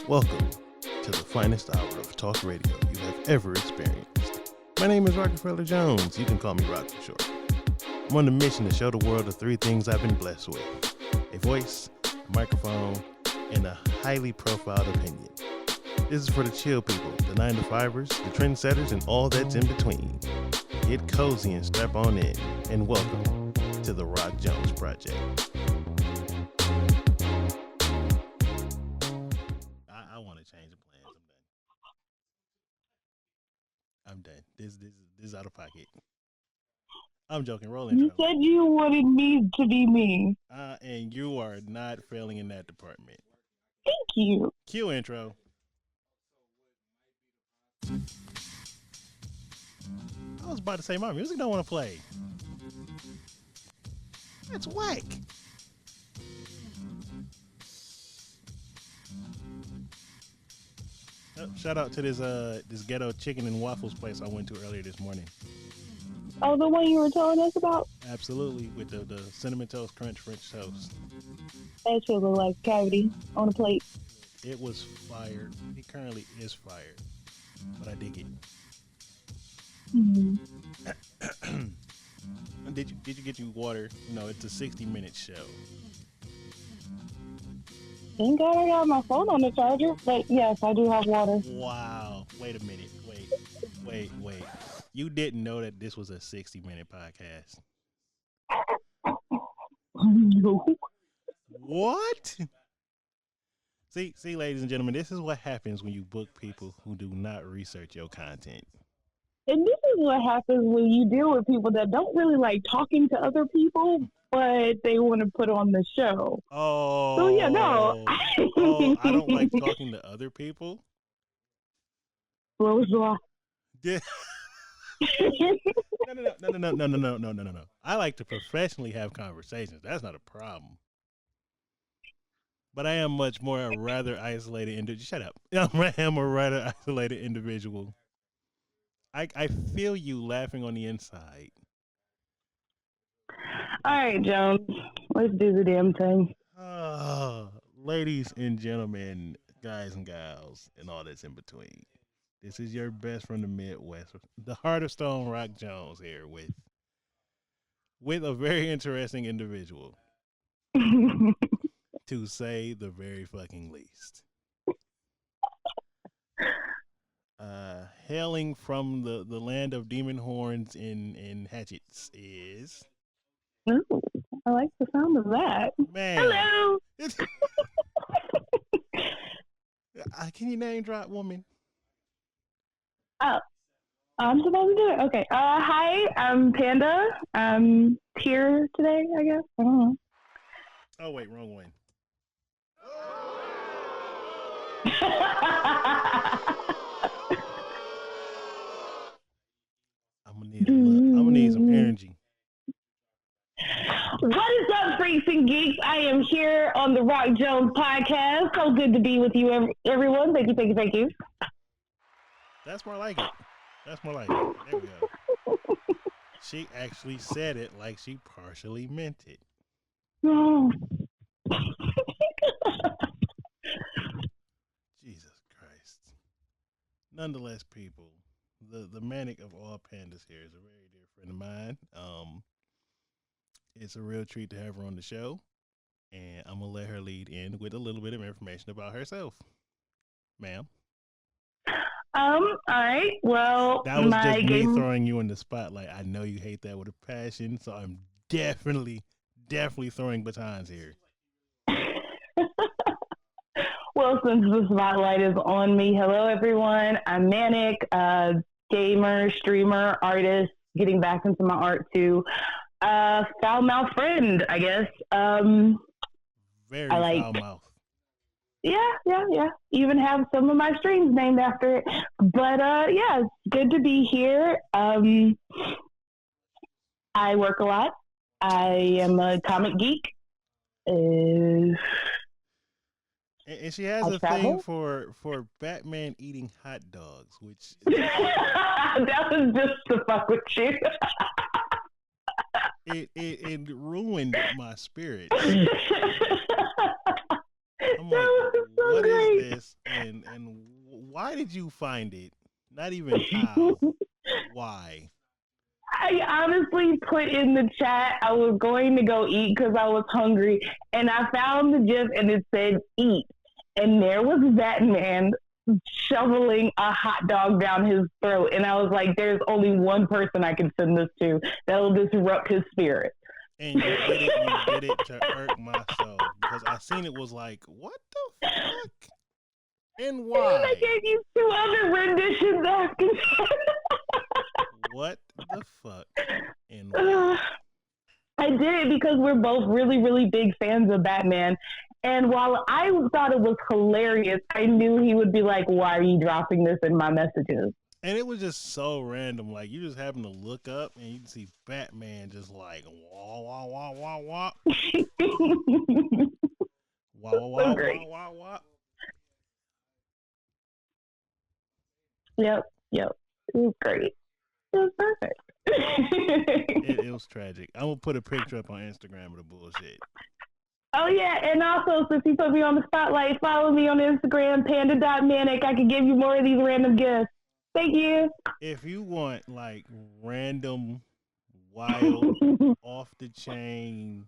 Welcome to the finest hour of talk radio you have ever experienced. My name is Rockefeller Jones. You can call me Rock for short. I'm on a mission to show the world the three things I've been blessed with: a voice, a microphone, and a highly profiled opinion. This is for the chill people, the 9-to-5ers, the trendsetters, and all that's in between. Get cozy and strap on in, and welcome to the Rock Jones Project. I want to change the plans. I'm done. This is out of pocket. I'm joking. Roll You intro. said you wanted me to be me. And you are not failing in that department. Thank you. Cue intro. I was about to say my music don't want to play. That's whack. Oh, shout out to this ghetto chicken and waffles place I went to earlier this morning. Oh, the one you were telling us about? Absolutely, with the cinnamon toast crunch French toast. That should look like cavity on a plate. It was fire. It currently is fired, but I dig it. Mm-hmm. Did you get your water? No, it's a 60-minute show. Thank God I got my phone on the charger, but yes, I do have water. Wow. Wait a minute. Wait. You didn't know that this was a 60-minute podcast. No. What? See, ladies and gentlemen, this is what happens when you book people who do not research your content. And this is what happens when you deal with people that don't really like talking to other people, but they want to put on the show. Oh. So yeah, no. Oh, I don't like talking to other people. What was Yeah. No. I like to professionally have conversations. That's not a problem. But I am much more a rather isolated individual. Shut up. I am a rather isolated individual. I feel you laughing on the inside. All right, Jones. Let's do the damn thing. Ladies and gentlemen, guys and gals, and all that's in between. This is your best from the Midwest, the Heart of Stone, Rock Jones, here with a very interesting individual, to say the very fucking least. Hailing from the land of demon horns and hatchets is... Ooh, I like the sound of that. Man. Hello. Can you name drop, woman? Oh, I'm supposed to do it? Okay. Hi, I'm Panda. I'm here today, I guess. I don't know. Oh, wait, wrong one. I'm gonna need some energy. What is up, freaks and geeks? I am here on the Rock Jones podcast. So good to be with you, everyone. Thank you. That's more like it. There we go. She actually said it like she partially meant it. Oh. Jesus Christ. Nonetheless, people, the manic of all pandas here is a very dear friend of mine. It's a real treat to have her on the show, and I'm gonna let her lead in with a little bit of information about herself, ma'am. All right. Well, that was just me throwing you in the spotlight. I know you hate that with a passion, so I'm definitely throwing batons here. Well, since the spotlight is on me, hello everyone. I'm Manic, gamer, streamer, artist, getting back into my art too. Foul mouth friend, I guess. Very foul mouth. Yeah. Even have some of my streams named after it. But yeah, it's good to be here. I work a lot. I am a comic geek. And she has a thing for Batman eating hot dogs, which that was just to fuck with you. it ruined my spirit. I'm like, what is great. this, and why did you find it? Not even how. Why? I honestly put in the chat I was going to go eat because I was hungry, and I found the GIF and it said eat, and there was that man shoveling a hot dog down his throat, and I was like, "There's only one person I can send this to that'll disrupt his spirit." And you did it. You did it to irk my soul because I seen it was like, what the fuck, and And then I why? gave you two other renditions after What the fuck, and that. why? I did it because we're both really, really big fans of Batman. And while I thought it was hilarious, I knew he would be like, "Why are you dropping this in my messages?" And it was just so random. Like you just happen to look up and you can see Batman just like wah wah wah wah wah wah wah So wah great. wah wah wah. Yep, yep. It was great. It was perfect. It was tragic. I'm gonna put a picture up on Instagram of the bullshit. Oh, yeah. And also, since you put me on the spotlight, follow me on Instagram, panda.manic. I can give you more of these random gifts. Thank you. If you want like random, wild, off the chain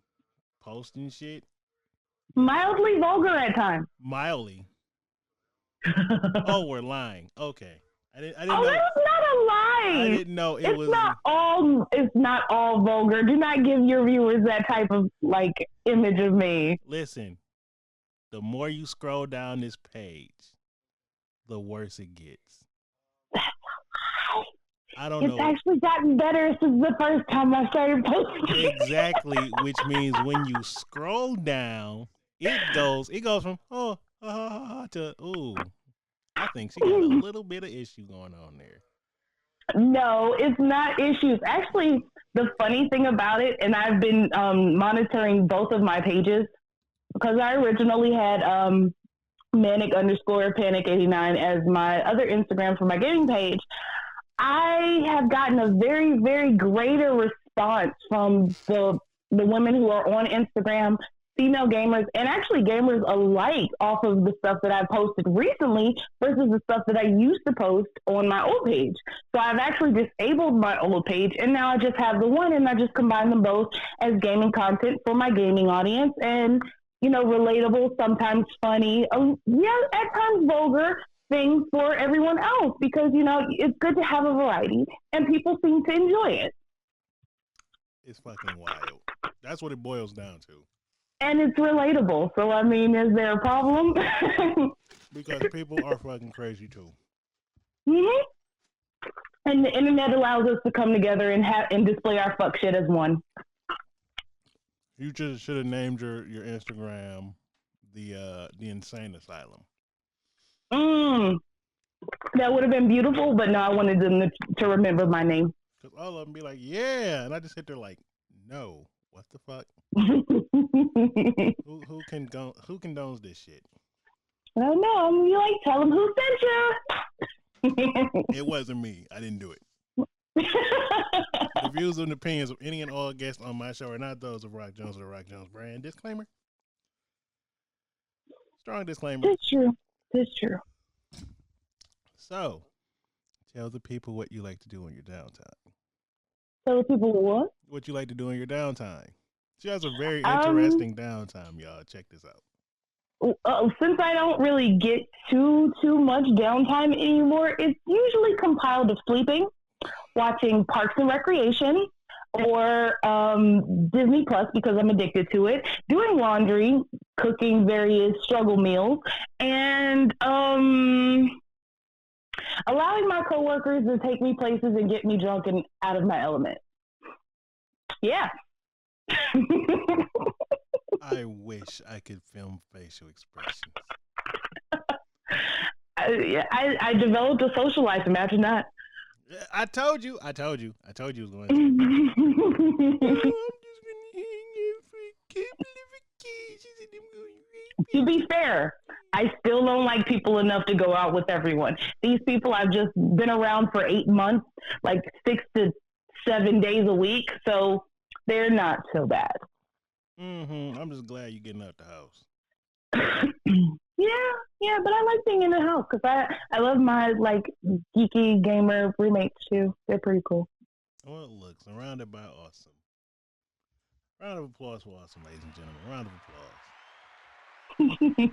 posting shit, Mildly vulgar at times. mildly. Oh, we're lying. Okay, I didn't Oh, know. that's not a I lie. didn't know it was. It's not all vulgar. Do not give your viewers that type of like image of me. Listen, the more you scroll down this page, the worse it gets. I don't It's know actually gotten better since the first time I started posting. exactly, which means when you scroll down, it goes from to ooh. I think she got a little bit of issue going on there. No, it's not issues. Actually, the funny thing about it, and I've been monitoring both of my pages because I originally had manic underscore panic 89 as my other Instagram for my gaming page. I have gotten a very, very greater response from the women who are on Instagram, female gamers, and actually gamers alike off of the stuff that I posted recently versus the stuff that I used to post on my old page. So I've actually disabled my old page, and now I just have the one, and I just combine them both as gaming content for my gaming audience, and relatable, sometimes funny, yeah, at times vulgar things for everyone else because it's good to have a variety, and people seem to enjoy it. It's fucking wild. That's what it boils down to. And it's relatable. So, I mean, is there a problem? Because people are fucking crazy too. Mm-hmm. And the internet allows us to come together and display our fuck shit as one. You just should have named your Instagram the Insane Asylum. That would have been beautiful, but no, I wanted them to remember my name. Because all of them be like, yeah. And I just sit there like, no. What the fuck? who condones this shit? I don't know. You like, tell them who sent you. It wasn't me. I didn't do it. The views and opinions of any and all guests on my show are not those of Rock Jones or the Rock Jones brand. Disclaimer. Strong disclaimer. That's true. That's true. So, tell the people what you like to do in your downtime. Tell the people what? What you like to do in your downtime. She has a very interesting downtime, y'all. Check this out. Since I don't really get too much downtime anymore, it's usually compiled of sleeping, watching Parks and Recreation, or Disney Plus because I'm addicted to it, doing laundry, cooking various struggle meals, and allowing my coworkers to take me places and get me drunk and out of my element. Yeah. I wish I could film facial expressions. I developed a social life. Imagine that. I told you it was going to. I'm just going to hang out for a couple of occasions and I'm going to To be fair, I still don't like people enough to go out with everyone. These people I've just been around for 8 months, like 6 to 7 days a week, so they're not so bad. I'm just glad you're getting out the house. Yeah, but I like being in the house because I love my like geeky gamer roommates too. They're pretty cool. Well, look, surrounded by awesome. Round of applause for awesome, ladies and gentlemen. Round of applause.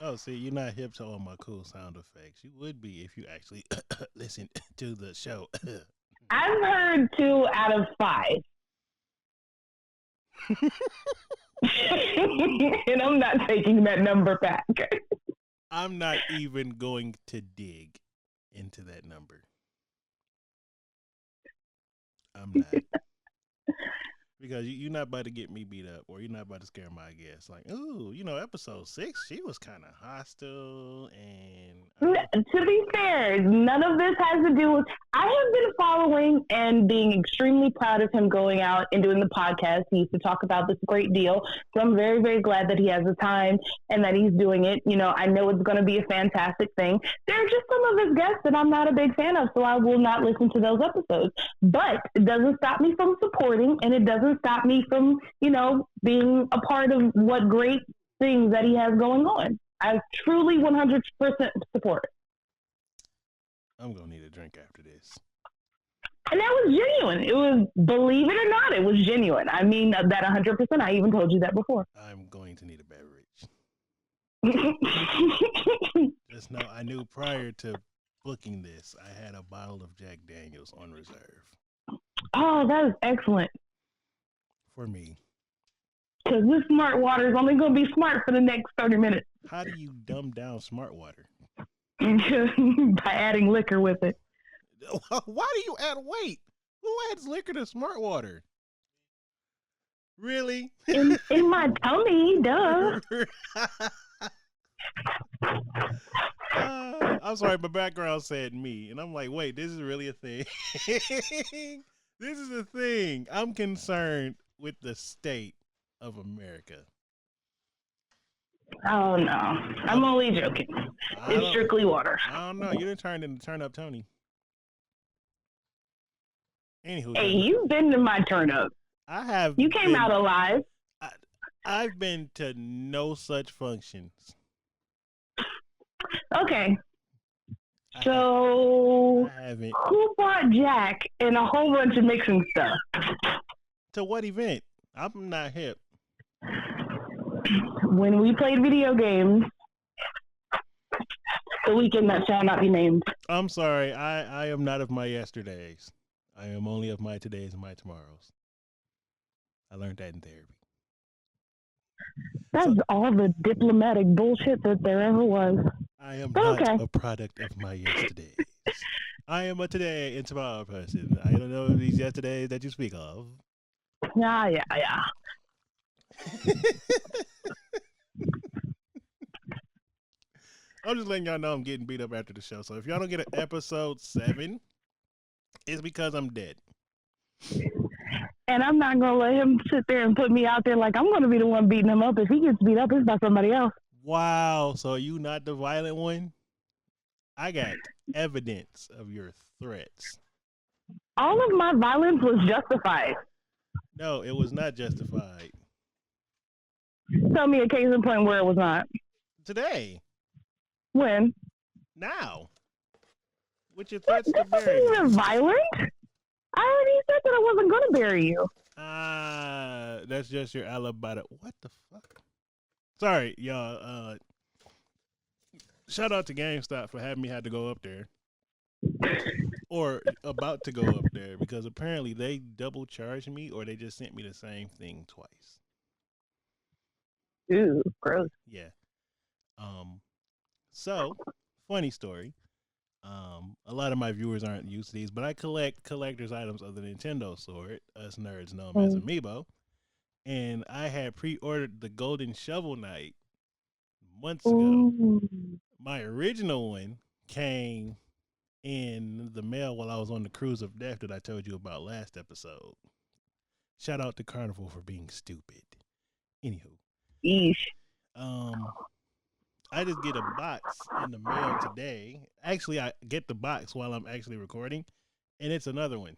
Oh, see, you're not hip to all my cool sound effects. You would be if you actually listen to the show. I've heard 2 out of 5. And I'm not taking that number back. I'm not even going to dig into that number. I'm not. Because you're not about to get me beat up, or you're not about to scare my guests. Like, ooh, episode 6, she was kind of hostile, and To be fair, none of this has to do with. I have been following and being extremely proud of him going out and doing the podcast. He used to talk about this great deal. So I'm very, very glad that he has the time and that he's doing it. I know it's going to be a fantastic thing. There are just some of his guests that I'm not a big fan of, so I will not listen to those episodes. But it doesn't stop me from supporting, and it doesn't stop me from, being a part of what great things that he has going on. I truly 100% support. I'm going to need a drink after this. And that was genuine. It was, believe it or not, it was genuine. I mean, that 100%. I even told you that before. I'm going to need a beverage. Just know, I knew prior to booking this, I had a bottle of Jack Daniels on reserve. Oh, that is excellent. For me. Because this smart water is only going to be smart for the next 30 minutes. How do you dumb down smart water? By adding liquor with it. Why do you add weight? Who adds liquor to smart water? Really? In my tummy, duh. I'm sorry, my background said me. And I'm like, wait, this is really a thing. This is a thing. I'm concerned with the state of America. Oh, no. I'm only joking. It's strictly water. I don't know. You didn't turn into Turn Up Tony. Anywho. Hey, you've been to my turn up. I have. You came out alive. I've been to no such functions. Okay. So, who bought Jack and a whole bunch of mixing stuff? To what event? I'm not hip. When we played video games, the weekend that shall not be named. I'm sorry. I am not of my yesterdays. I am only of my todays and my tomorrows. I learned that in therapy. That's all the diplomatic bullshit that there ever was. I am not a product of my yesterdays. I am a today and tomorrow person. I don't know these yesterdays that you speak of. Yeah. I'm just letting y'all know I'm getting beat up after the show. So if y'all don't get an episode 7, it's because I'm dead. And I'm not going to let him sit there and put me out there like I'm going to be the one beating him up. If he gets beat up, it's by somebody else. Wow. So you not the violent one? I got evidence of your threats. All of my violence was justified. No, it was not justified. Tell me a case in point where it was not. Today. When? Now. With your threats to bury me. That's even violent? I already said that I wasn't going to bury you. That's just your alibi. What the fuck? Sorry, y'all. Shout out to GameStop for having me had to go up there. Or about to go up there, because apparently they double charged me, or they just sent me the same thing twice. Ooh, gross. Yeah. So, funny story. A lot of my viewers aren't used to these, but I collect collector's items of the Nintendo sort, us nerds know them as Amiibo. And I had pre-ordered the Golden Shovel Knight months ago. Ooh. My original one came in the mail while I was on the cruise of death that I told you about last episode. Shout out to Carnival for being stupid. Anywho. Eesh. I just get a box in the mail today. Actually, I get the box while I'm actually recording, and it's another one.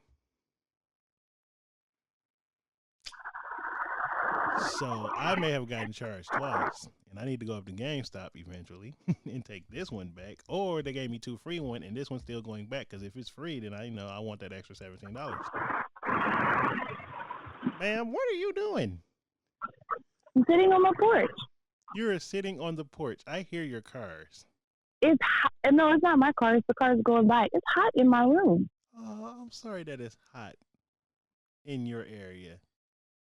So I may have gotten charged twice, and I need to go up to GameStop eventually and take this one back, or they gave me two free one, and this one's still going back because if it's free, then I want that extra $17. Ma'am, what are you doing? I'm sitting on my porch. You're sitting on the porch. I hear your cars. It's hot. No, it's not my car. It's the cars going by. It's hot in my room. Oh, I'm sorry that it's hot in your area.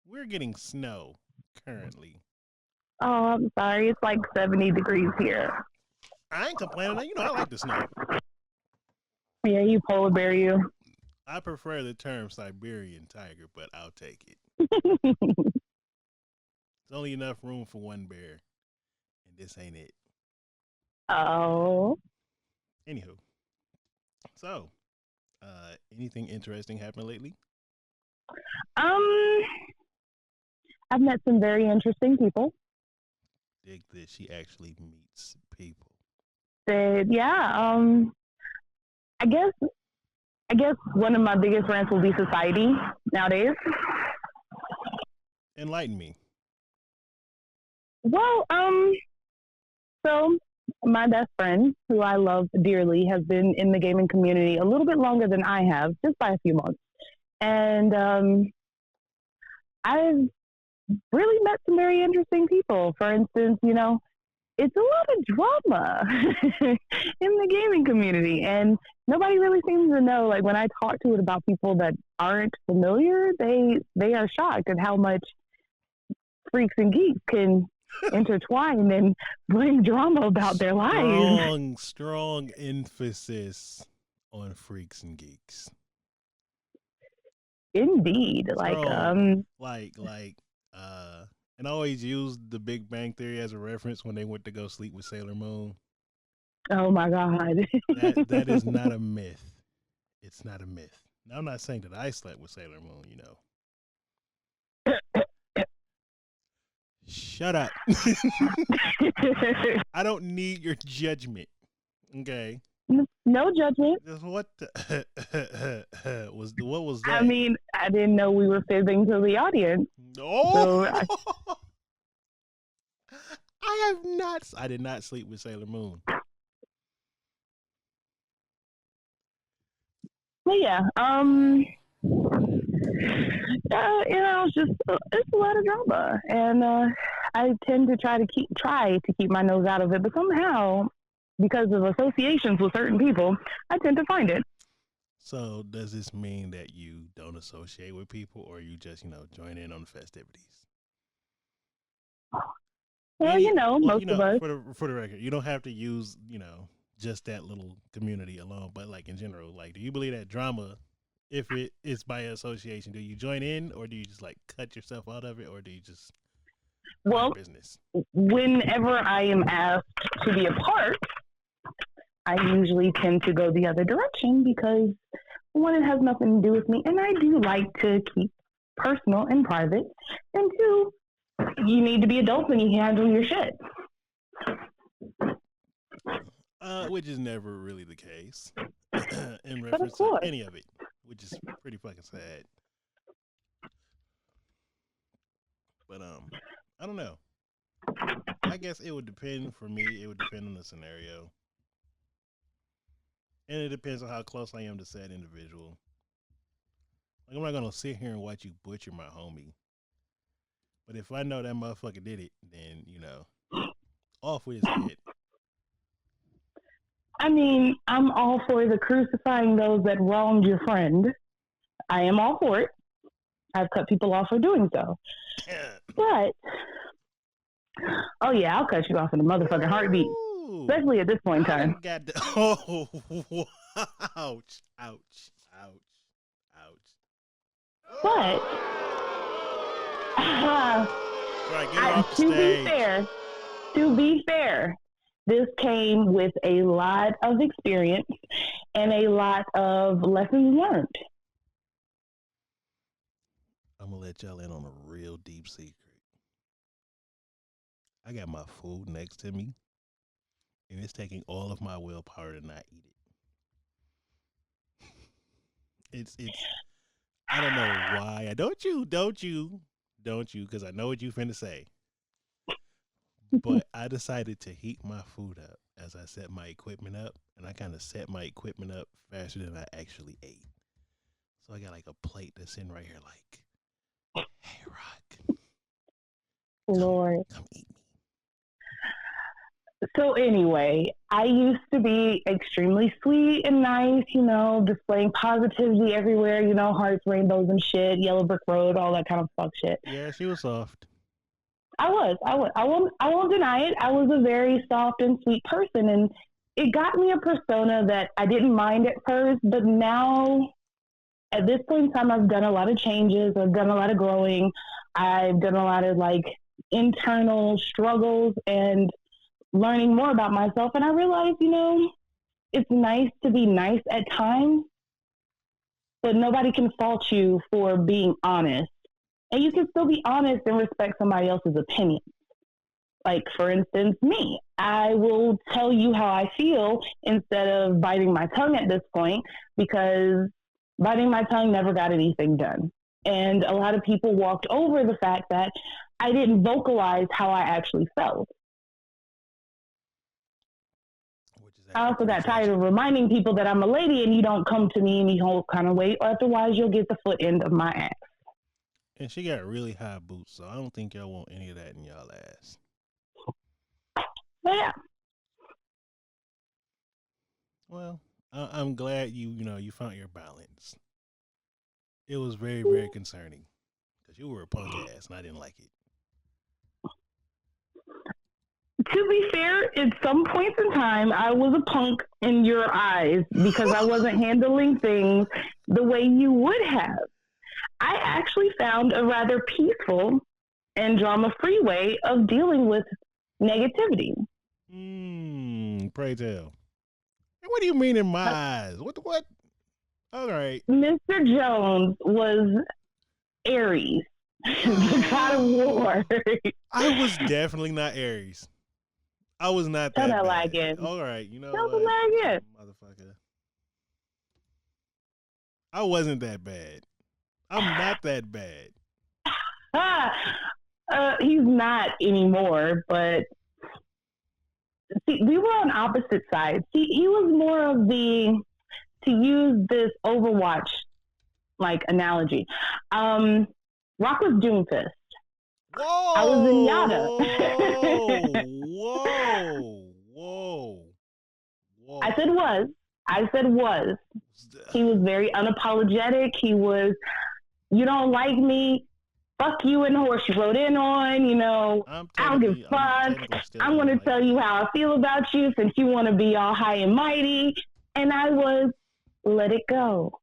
We're getting snow currently. Oh, I'm sorry. It's like 70 degrees here. I ain't complaining. I like the snow. Yeah, you polar bear you. I prefer the term Siberian tiger, but I'll take it. There's only enough room for one bear, and this ain't it. Oh. Anywho, so anything interesting happened lately? I've met some very interesting people. Dig this. She actually meets people. Yeah. I guess one of my biggest rants will be society nowadays. Enlighten me. Well, so my best friend, who I love dearly, has been in the gaming community a little bit longer than I have, just by a few months. And I've really met some very interesting people. For instance, it's a lot of drama in the gaming community, and nobody really seems to know. Like when I talk to it about people that aren't familiar, they are shocked at how much freaks and geeks can intertwine and bring drama about their lives. Strong emphasis on freaks and geeks. Indeed, and I always use the Big Bang Theory as a reference when they went to go sleep with Sailor Moon. Oh my God, that is not a myth. It's not a myth. Now I'm not saying that I slept with Sailor Moon. Shut up. I don't need your judgment. Okay. No judgment. What was that? I mean, I didn't know we were fibbing to the audience. Oh, so I did not sleep with Sailor Moon. But yeah, it's a lot of drama, and I tend to try to keep my nose out of it, but somehow, because of associations with certain people, I tend to find it. So does this mean that you don't associate with people, or you just join in on the festivities? Well, most of us. For the record, you don't have to use just that little community alone, but like in general, like, do you believe that drama, if it is by association, do you join in, or do you just like cut yourself out of it, or do you just business? Whenever I am asked to be a part, I usually tend to go the other direction because one, it has nothing to do with me, and I do like to keep personal and private, and two, you need to be adults when you handle your shit. Which is never really the case in reference to any of it, which is pretty fucking sad. But I don't know. I guess it would depend for me. It would depend on the scenario, and it depends on how close I am to said individual. Like, I'm not gonna sit here and watch you butcher my homie. But if I know that motherfucker did it, then off with his head. I mean, I'm all for the crucifying those that wronged your friend. I am all for it. I've cut people off for doing so. But, oh yeah, I'll cut you off in a motherfucking heartbeat. Especially at this point in time. Ouch. But, to be fair, this came with a lot of experience and a lot of lessons learned. I'm going to let y'all in on a real deep secret. I got my food next to me, and it's taking all of my willpower to not eat it. It's I don't know why. Don't you don't you? Because I know what you finna say. But I decided to heat my food up as I set my equipment up, and I kind of set my equipment up faster than I actually ate. So I got like a plate that's in right here, like, hey, Rock, Lord. come eat me. So anyway, I used to be extremely sweet and nice, displaying positivity everywhere, hearts, rainbows and shit, yellow brick road, all that kind of fuck shit. Yeah, she was soft. I won't deny it. I was a very soft and sweet person, and it got me a persona that I didn't mind at first, but now at this point in time, I've done a lot of changes. I've done a lot of growing. I've done a lot of like internal struggles and learning more about myself. And I realized, it's nice to be nice at times, but nobody can fault you for being honest. And you can still be honest and respect somebody else's opinion. Like, for instance, me, I will tell you how I feel instead of biting my tongue at this point, because biting my tongue never got anything done. And a lot of people walked over the fact that I didn't vocalize how I actually felt. I also got tired of reminding people that I'm a lady and you don't come to me any whole kind of way, or otherwise you'll get the foot end of my ass. And she got really high boots, so I don't think y'all want any of that in y'all ass. Yeah. Well, I'm glad you found your balance. It was very, very concerning because you were a punk ass and I didn't like it. To be fair, at some points in time, I was a punk in your eyes because I wasn't handling things the way you would have. I actually found a rather peaceful and drama-free way of dealing with negativity. Pray tell. What do you mean in my eyes? What? All right. Mr. Jones was Aries, the god of war. I was definitely not Aries. I was not that bad. Lagging. All right, you know Tell what? Lagging. Motherfucker. I wasn't that bad. I'm not that bad. He's not anymore, but see, we were on opposite sides. He was more of the, to use this Overwatch like analogy. Rock was Doomfist. Whoa! I was Zenyatta. Whoa! I said was. He was very unapologetic. He was, you don't like me, fuck you and the horse you rode in on, I don't give a fuck. I'm going to tell you how I feel about you since you want to be all high and mighty. And I was, let it go.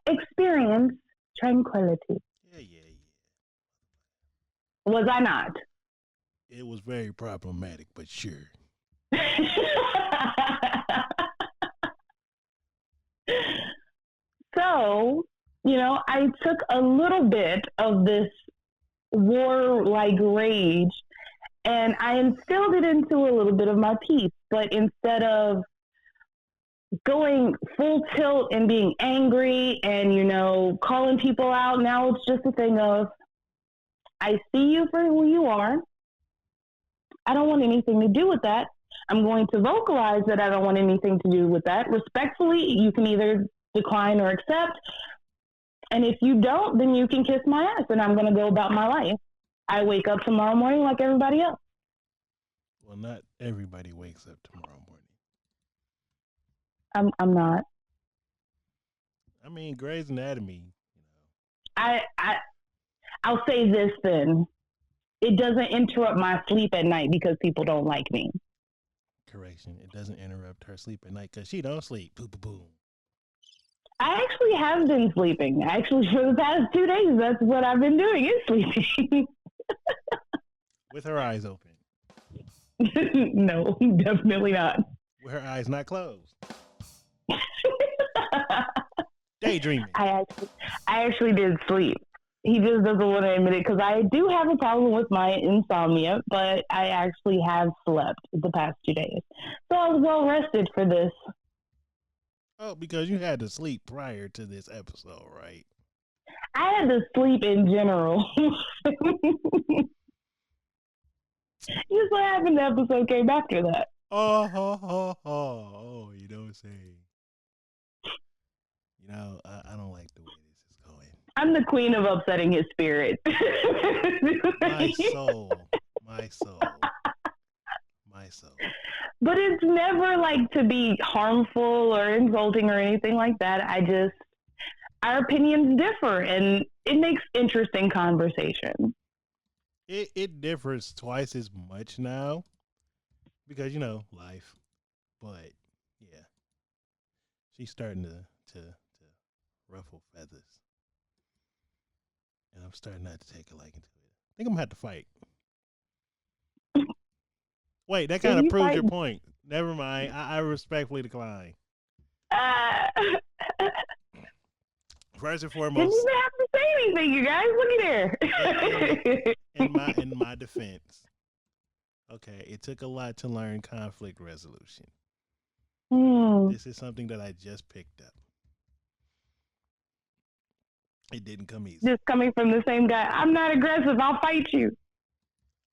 Experience tranquility. Yeah. Was I not? It was very problematic, but sure. So, I took a little bit of this war-like rage and I instilled it into a little bit of my peace. But instead of going full tilt and being angry and, calling people out, now it's just a thing of, I see you for who you are. I don't want anything to do with that. I'm going to vocalize that I don't want anything to do with that. Respectfully, you can either decline or accept. And if you don't, then you can kiss my ass and I'm going to go about my life. I wake up tomorrow morning like everybody else. Well, not everybody wakes up tomorrow morning. I'm not. I mean, Grey's Anatomy, I'll say this then. It doesn't interrupt my sleep at night because people don't like me. Correction. It doesn't interrupt her sleep at night because she don't sleep. Boom, boom, boom. I actually have been sleeping. Actually, for the past 2 days, that's what I've been doing, is sleeping. With her eyes open. No, definitely not. With her eyes not closed. Daydreaming. I actually did sleep. He just doesn't want to admit it because I do have a problem with my insomnia, but I actually have slept the past 2 days. So I was well rested for this. Oh, because you had to sleep prior to this episode, right? I had to sleep in general. Just what happened, the episode came after that. You know what I'm saying? I don't like the way this is going. I'm the queen of upsetting his spirit. My soul. My soul. My soul. But it's never like to be harmful or insulting or anything like that. Our opinions differ and it makes interesting conversation. It differs twice as much now because, life. But, yeah, she's starting to ruffle feathers. And I'm starting not to take a liking to it. I think I'm going to have to fight. Wait, that kind of proves your point. Never mind. I respectfully decline. First and foremost, didn't even have to say anything, you guys. Look at there. In my defense, okay, it took a lot to learn conflict resolution. This is something that I just picked up. It didn't come easy. Just coming from the same guy. I'm not aggressive. I'll fight you.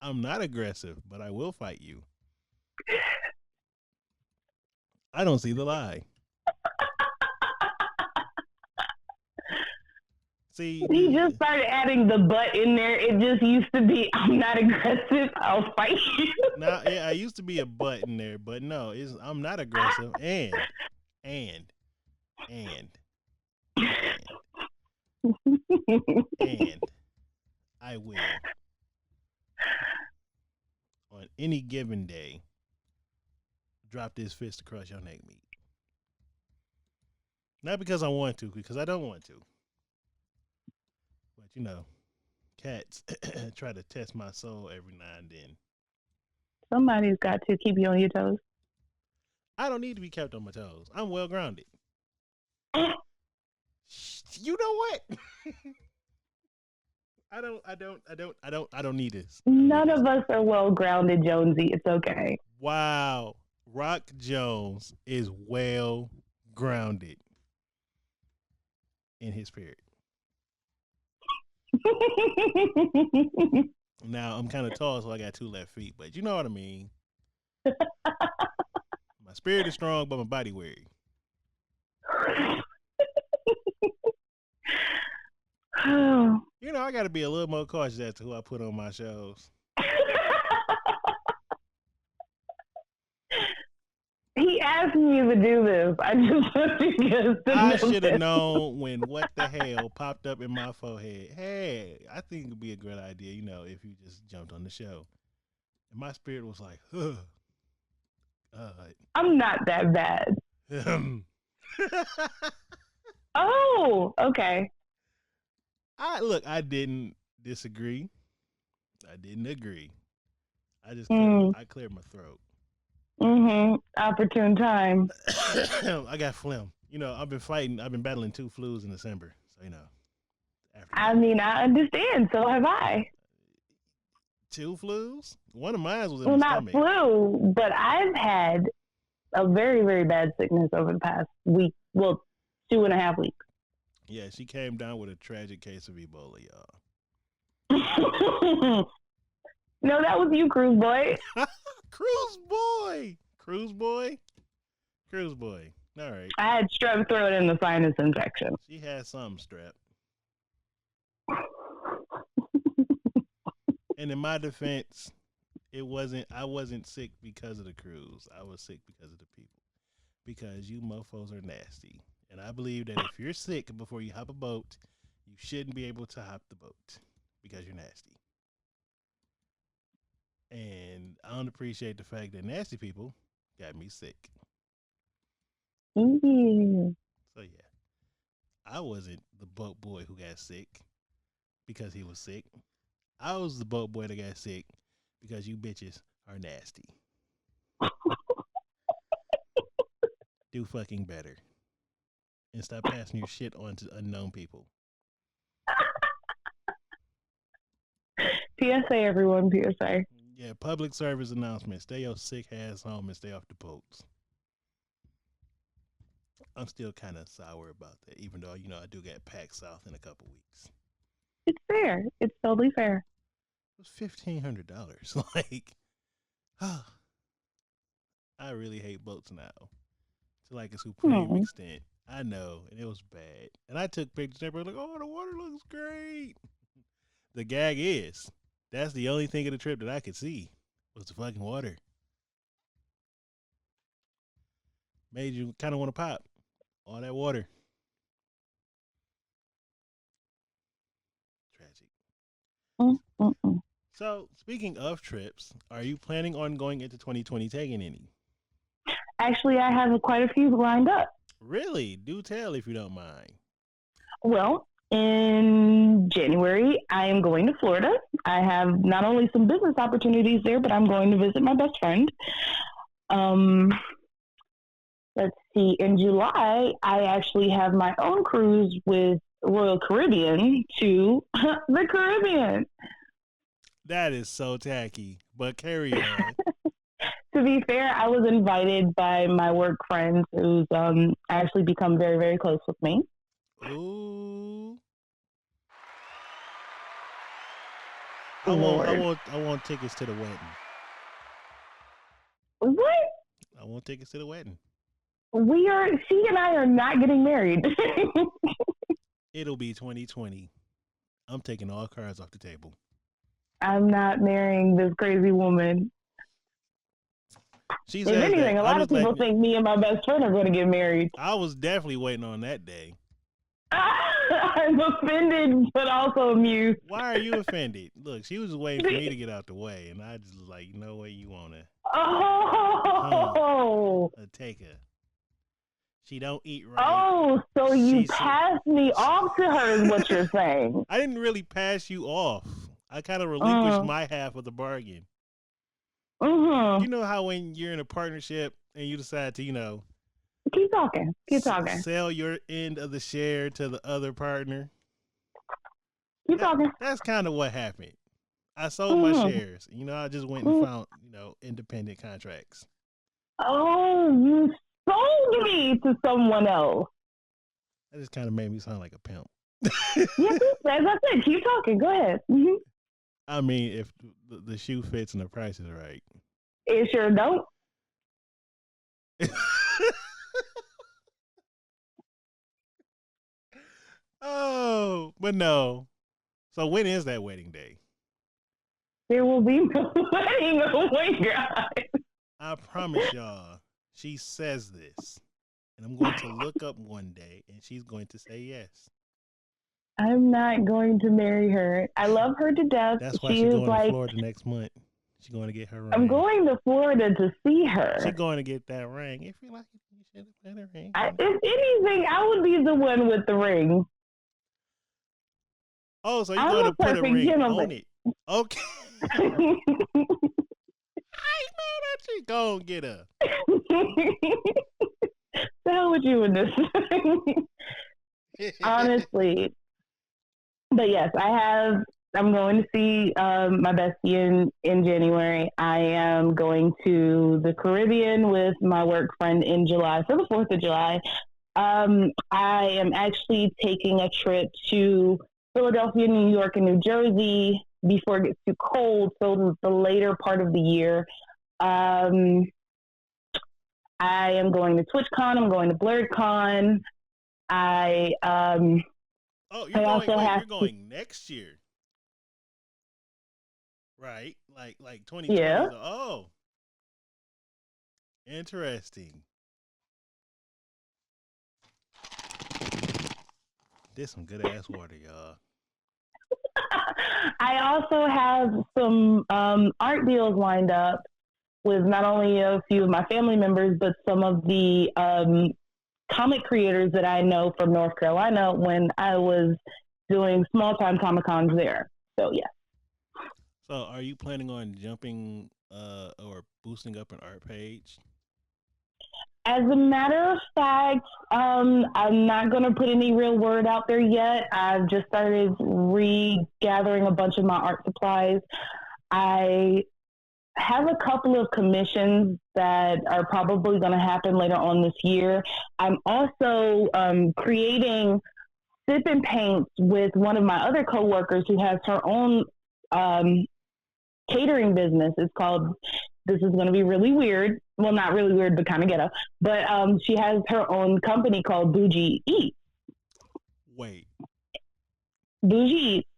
I'm not aggressive, but I will fight you. I don't see the lie. See, he just started adding the but in there. It just used to be, I'm not aggressive. I'll fight you. Now, yeah, I used to be a but in there, but no, I'm not aggressive. And I will, on any given day, drop this fist across your neck meat. Not because I want to, because I don't want to. But, cats try to test my soul every now and then. Somebody's got to keep you on your toes. I don't need to be kept on my toes. I'm well grounded. You know what? I don't need this. None of us are well grounded, Jonesy. It's okay. Wow. Rock Jones is well grounded in his spirit. Now, I'm kind of tall, so I got 2 left feet, but you know what I mean. My spirit is strong, but my body weary. I got to be a little more cautious as to who I put on my shows. He asked me to do this. I just want you guys to know. I should have known when what the hell popped up in my forehead. Hey, I think it'd be a great idea, if you just jumped on the show. And my spirit was like, I'm not that bad. Oh, okay. I didn't disagree. I didn't agree. I just I cleared my throat. Opportune time. I got phlegm. I've been battling 2 flus in December. So, I mean, I understand. So have I. 2 flus? One of mine was in my stomach. Not flu, but I've had a very, very bad sickness over the past week. Well, 2.5 weeks. Yeah, she came down with a tragic case of Ebola, y'all. No, that was you, Cruise Boy. Cruise Boy. All right. I had strep throat and the sinus infection. She had some strep. And in my defense, I wasn't sick because of the cruise. I was sick because of the people. Because you mofos are nasty. And I believe that if you're sick before you hop a boat, you shouldn't be able to hop the boat because you're nasty. And I don't appreciate the fact that nasty people got me sick. Mm-hmm. So, yeah. I wasn't the boat boy who got sick because he was sick. I was the boat boy that got sick because you bitches are nasty. Do fucking better. And stop passing your shit on to unknown people. PSA, everyone, PSA. Yeah, public service announcement. Stay your sick ass home and stay off the boats. I'm still kind of sour about that, even though I do get PAX South in a couple weeks. It's fair. It's totally fair. It was $1,500. Like, I really hate boats now to like a supreme Hmm. extent. I know, and it was bad. And I took pictures. Everybody like, oh, the water looks great. The gag is that's the only thing of the trip that I could see was the fucking water. Made you kind of want to pop all that water. Tragic. Mm-mm. So, speaking of trips, are you planning on going into 2020 taking any? Actually, I have quite a few lined up. Really? Do tell if you don't mind. Well, in January, I am going to Florida. I have not only some business opportunities there, but I'm going to visit my best friend. Um, let's see. In July, I actually have my own cruise with Royal Caribbean to the Caribbean. That is so tacky, but carry on. To be fair, I was invited by my work friends who's actually become very, very close with me. Ooh. Lord. I want tickets to the wedding. What? I want tickets to the wedding. She and I are not getting married. It'll be 2020. I'm taking all cards off the table. I'm not marrying this crazy woman. She If says that. anything, a I'm lot of just people letting. think me and my best friend are going to get married. I was definitely waiting on that day. I'm offended, but also amused. Why are you offended? Look, she was waiting for me to get out the way, and I just was like, you know what, you wanna Oh, take her. She don't eat right. oh, so you She said, passed me off to her, is what you're saying. I didn't really pass you off. I kind of relinquished Mm, my half of the bargain. mm-hmm. You know how when you're in a partnership and you decide to, Keep talking. Keep talking. sell your end of the share to the other partner. Keep talking. That's kind of what happened. I sold my Mm-hmm. shares. I just went and found, independent contracts. Oh, you sold me to someone else. That just kind of made me sound like a pimp. Yes, as I said, keep talking. Go ahead. Mm-hmm. I mean, if the shoe fits and the price is right. It sure don't. Oh, but no. So when is that wedding day? There will be no wedding. Oh my God. I promise y'all, she says this. And I'm going to look up one day and she's going to say yes. I'm not going to marry her. I love her to death. That's why She she's is going to like, Florida next month. She's going to get her ring. I'm going to Florida to see her. She's going to get that ring. If you like it, you should have put a ring. If anything, I would be the one with the ring. Oh, so you're I'm going a to put a perfect ring gentleman. on it. Okay. I ain't mad at you. Go and get her. The hell with you in this? Honestly. But yes, I'm going to see my bestie in January. I am going to the Caribbean with my work friend in July for the 4th of July. I am actually taking a trip to Philadelphia, New York, and New Jersey before it gets too cold. So the later part of the year. I am going to TwitchCon. I'm going to BlurredCon. I Oh, I also you're going next year. Right? Like 2020. yeah. Oh. Interesting. This some good ass water, y'all. I also have some art deals lined up with not only a few of my family members, but some of the comic creators that I know from North Carolina when I was doing small time Comic Cons there. So, yeah. So, are you planning on jumping or boosting up an art page? As a matter of fact, I'm not going to put any real word out there yet. I've just started regathering a bunch of my art supplies. I have a couple of commissions that are probably going to happen later on this year. I'm also creating sip and paints with one of my other coworkers who has her own um, catering business. It's called, this is going to be really weird. Well, not really weird, but kind of ghetto. But she has her own company called Bougie Eats. Wait. Bougie Eats.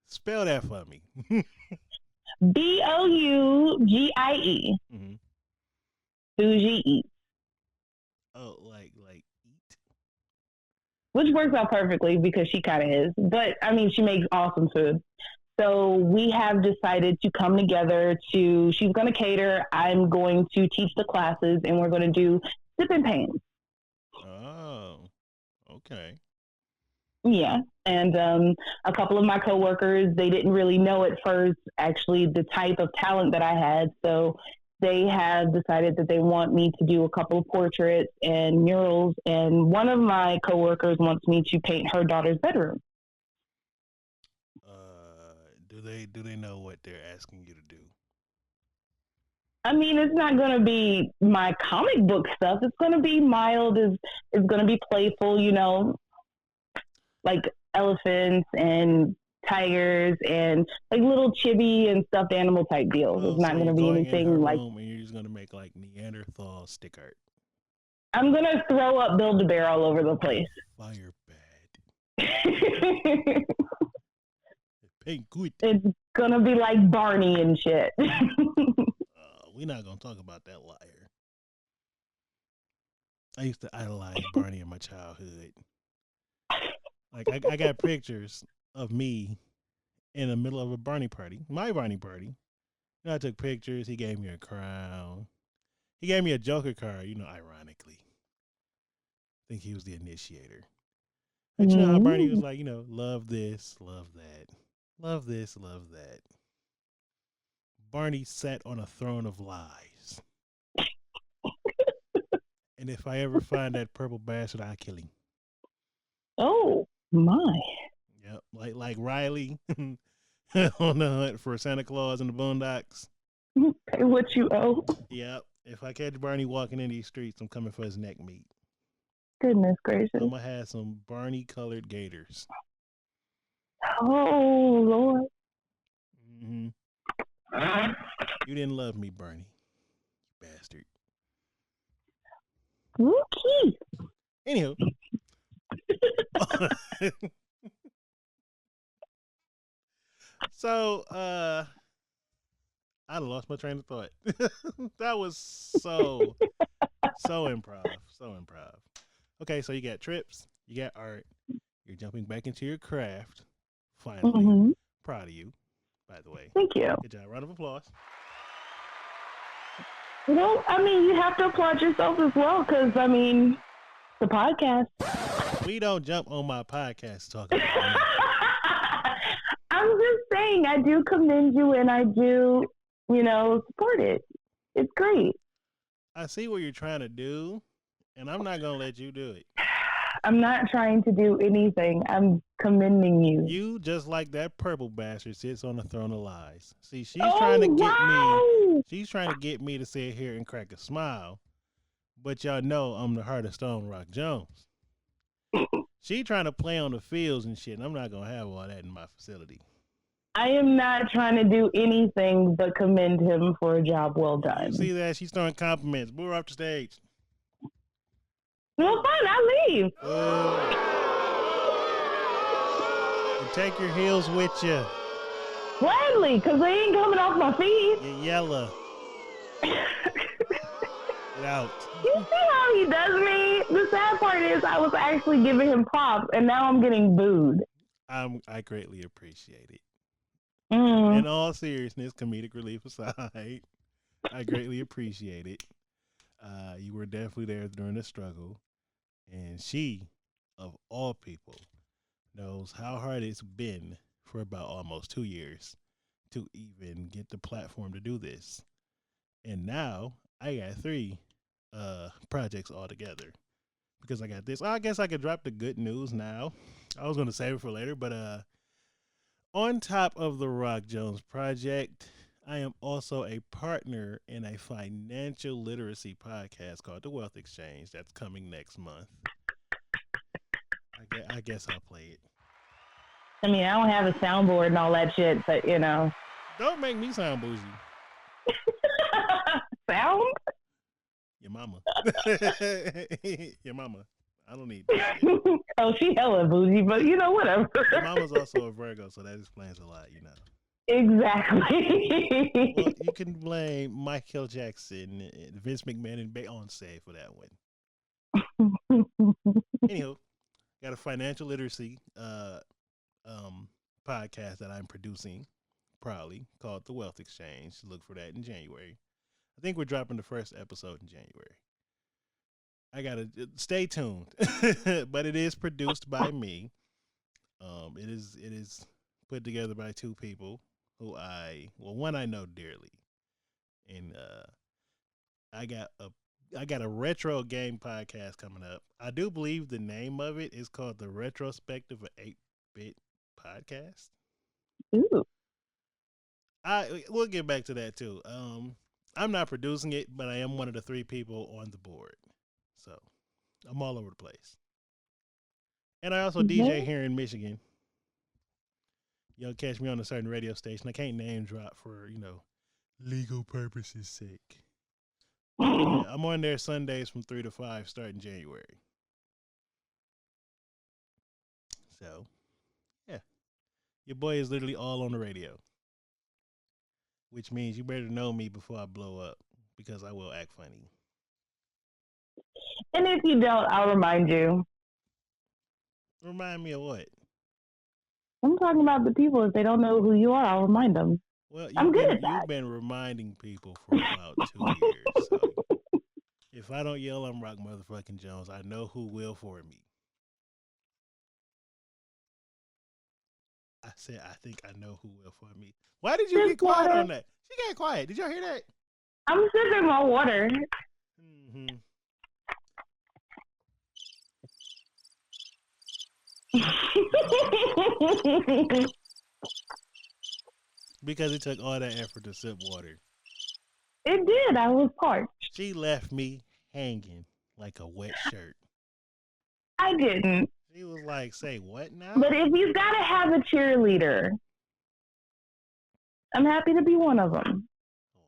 Spell that for me. Bougie. Mm-hmm. Bougie Eats. Oh, like eat. Which works out perfectly because she kind of is. But I mean, she makes awesome food. So we have decided to come together she's going to cater. I'm going to teach the classes and we're going to do sip and paint. Oh, okay. Yeah. And a couple of my coworkers, they didn't really know at first, actually, the type of talent that I had. So they have decided that they want me to do a couple of portraits and murals. And one of my coworkers wants me to paint her daughter's bedroom. Do they know what they're asking you to do? I mean, it's not going to be my comic book stuff. It's going to be mild. It's going to be playful, like elephants and tigers and like little chibi and stuffed animal type deals. Oh, It's not going to be anything like. And you're just going to make like Neanderthal stick art. I'm going to throw up Build-A-Bear all over the place. Fire bad. Paint good. It's going to be like Barney and shit. We're not going to talk about that liar. I used to idolize Barney in my childhood. Like, I got pictures of me in the middle of a Barney party, my Barney party. I took pictures. He gave me a crown. He gave me a Joker card, ironically. I think he was the initiator. But you know how Barney was like, love this, love that. Love this, love that. Barney sat on a throne of lies. And if I ever find that purple bastard, I'll kill him. Oh, my. Yep, like Riley on the hunt for Santa Claus in the Boondocks. Pay what you owe. Yep, if I catch Barney walking in these streets, I'm coming for his neck meat. Goodness gracious. I'm going to have some Barney-colored gators. Oh, Lord. Mm-hmm. You didn't love me, Barney. You bastard. Okay. Anywho. So, I lost my train of thought. That was so improv. So improv. Okay, so you got trips, you got art, you're jumping back into your craft. Finally. Mm-hmm. Proud of you, by the way. Thank you. Good job. Round of applause. Well, I mean, you have to applaud yourself as well, because, I mean, the podcast. We don't jump on my podcast talking about me. I'm just saying, I do commend you, and I do, support it. It's great. I see what you're trying to do, and I'm not going to let you do it. I'm not trying to do anything. I'm commending you. You, just like that purple bastard, sits on the throne of lies. See, she's trying to get me. She's trying to get me to sit here and crack a smile. But y'all know I'm the heart of Stone Rock Jones. She trying to play on the fields and shit, and I'm not going to have all that in my facility. I am not trying to do anything but commend him for a job well done. You see that? She's throwing compliments. Move her off the stage. Well, fine, I'll leave. And take your heels with you. Gladly, because they ain't coming off my feet. You're yellow. Get out. You see how he does me? The sad part is I was actually giving him props, and now I'm getting booed. I greatly appreciate it. In all seriousness, comedic relief aside, I greatly appreciate it. You were definitely there during the struggle. And she, of all people, knows how hard it's been for about almost 2 years to even get the platform to do this. And now I got 3 projects all together because I got this. I guess I could drop the good news now. I was going to save it for later, but on top of the Rock Jones project, I am also a partner in a financial literacy podcast called The Wealth Exchange that's coming next month. I guess I'll play it. I mean, I don't have a soundboard and all that shit, but Don't make me sound bougie. sound. Your mama. Your mama. I don't need that shit. Oh, she hella bougie, but whatever. Your mama's also a Virgo, so that explains a lot. Well, Exactly. you can blame Michael Jackson, Vince McMahon, and Beyonce for that one. Anyhow, got a financial literacy um, podcast that I'm producing proudly called The Wealth Exchange. Look for that in January. I think we're dropping the first episode in January. I gotta stay tuned, but it is produced by me. It is put together by two people who one I know dearly, and I got a retro game podcast coming up. I do believe the name of it is called the Retrospective of 8-Bit Podcast. Ooh. We'll get back to that too. I'm not producing it, but I am one of the three people on the board. So I'm all over the place. And I also DJ here in Michigan. You'll catch me on a certain radio station. I can't name drop for, legal purposes' sake. Yeah, I'm on there Sundays from 3 to 5 starting January. So, yeah. Your boy is literally all on the radio. Which means you better know me before I blow up, because I will act funny. And if you don't, I'll remind you. Remind me of what? I'm talking about the people. If they don't know who you are, I'll remind them. Well, I'm good at that. You've been reminding people for about 2 years. So if I don't yell, I'm Rock motherfucking Jones. I know who will for me. I said, I think I know who will for me. Why did you get quiet on that? She got quiet. Did y'all hear that? I'm sipping my water. Mm-hmm. Because it took all that effort to sip water. It did. I was parched. She left me hanging like a wet shirt. I didn't. She was like, say what now? But if you gotta have a cheerleader, I'm happy to be one of them. Aw,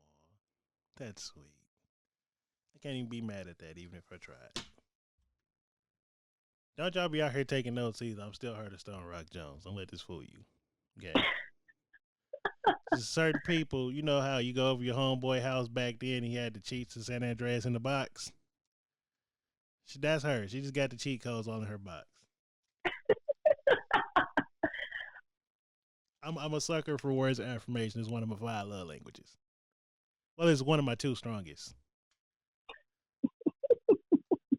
that's sweet. I can't even be mad at that, even if I tried. Don't y'all be out here taking notes either. I'm still Heart of Stone Rock Jones. Don't let this fool you. Okay. Just certain people, you know how you go over your homeboy house back then, he had the cheats to San Andreas in the box. That's her. She just got the cheat codes all in her box. I'm a sucker for words of affirmation. It's one of my 5 love languages. Well, it's one of my 2 strongest.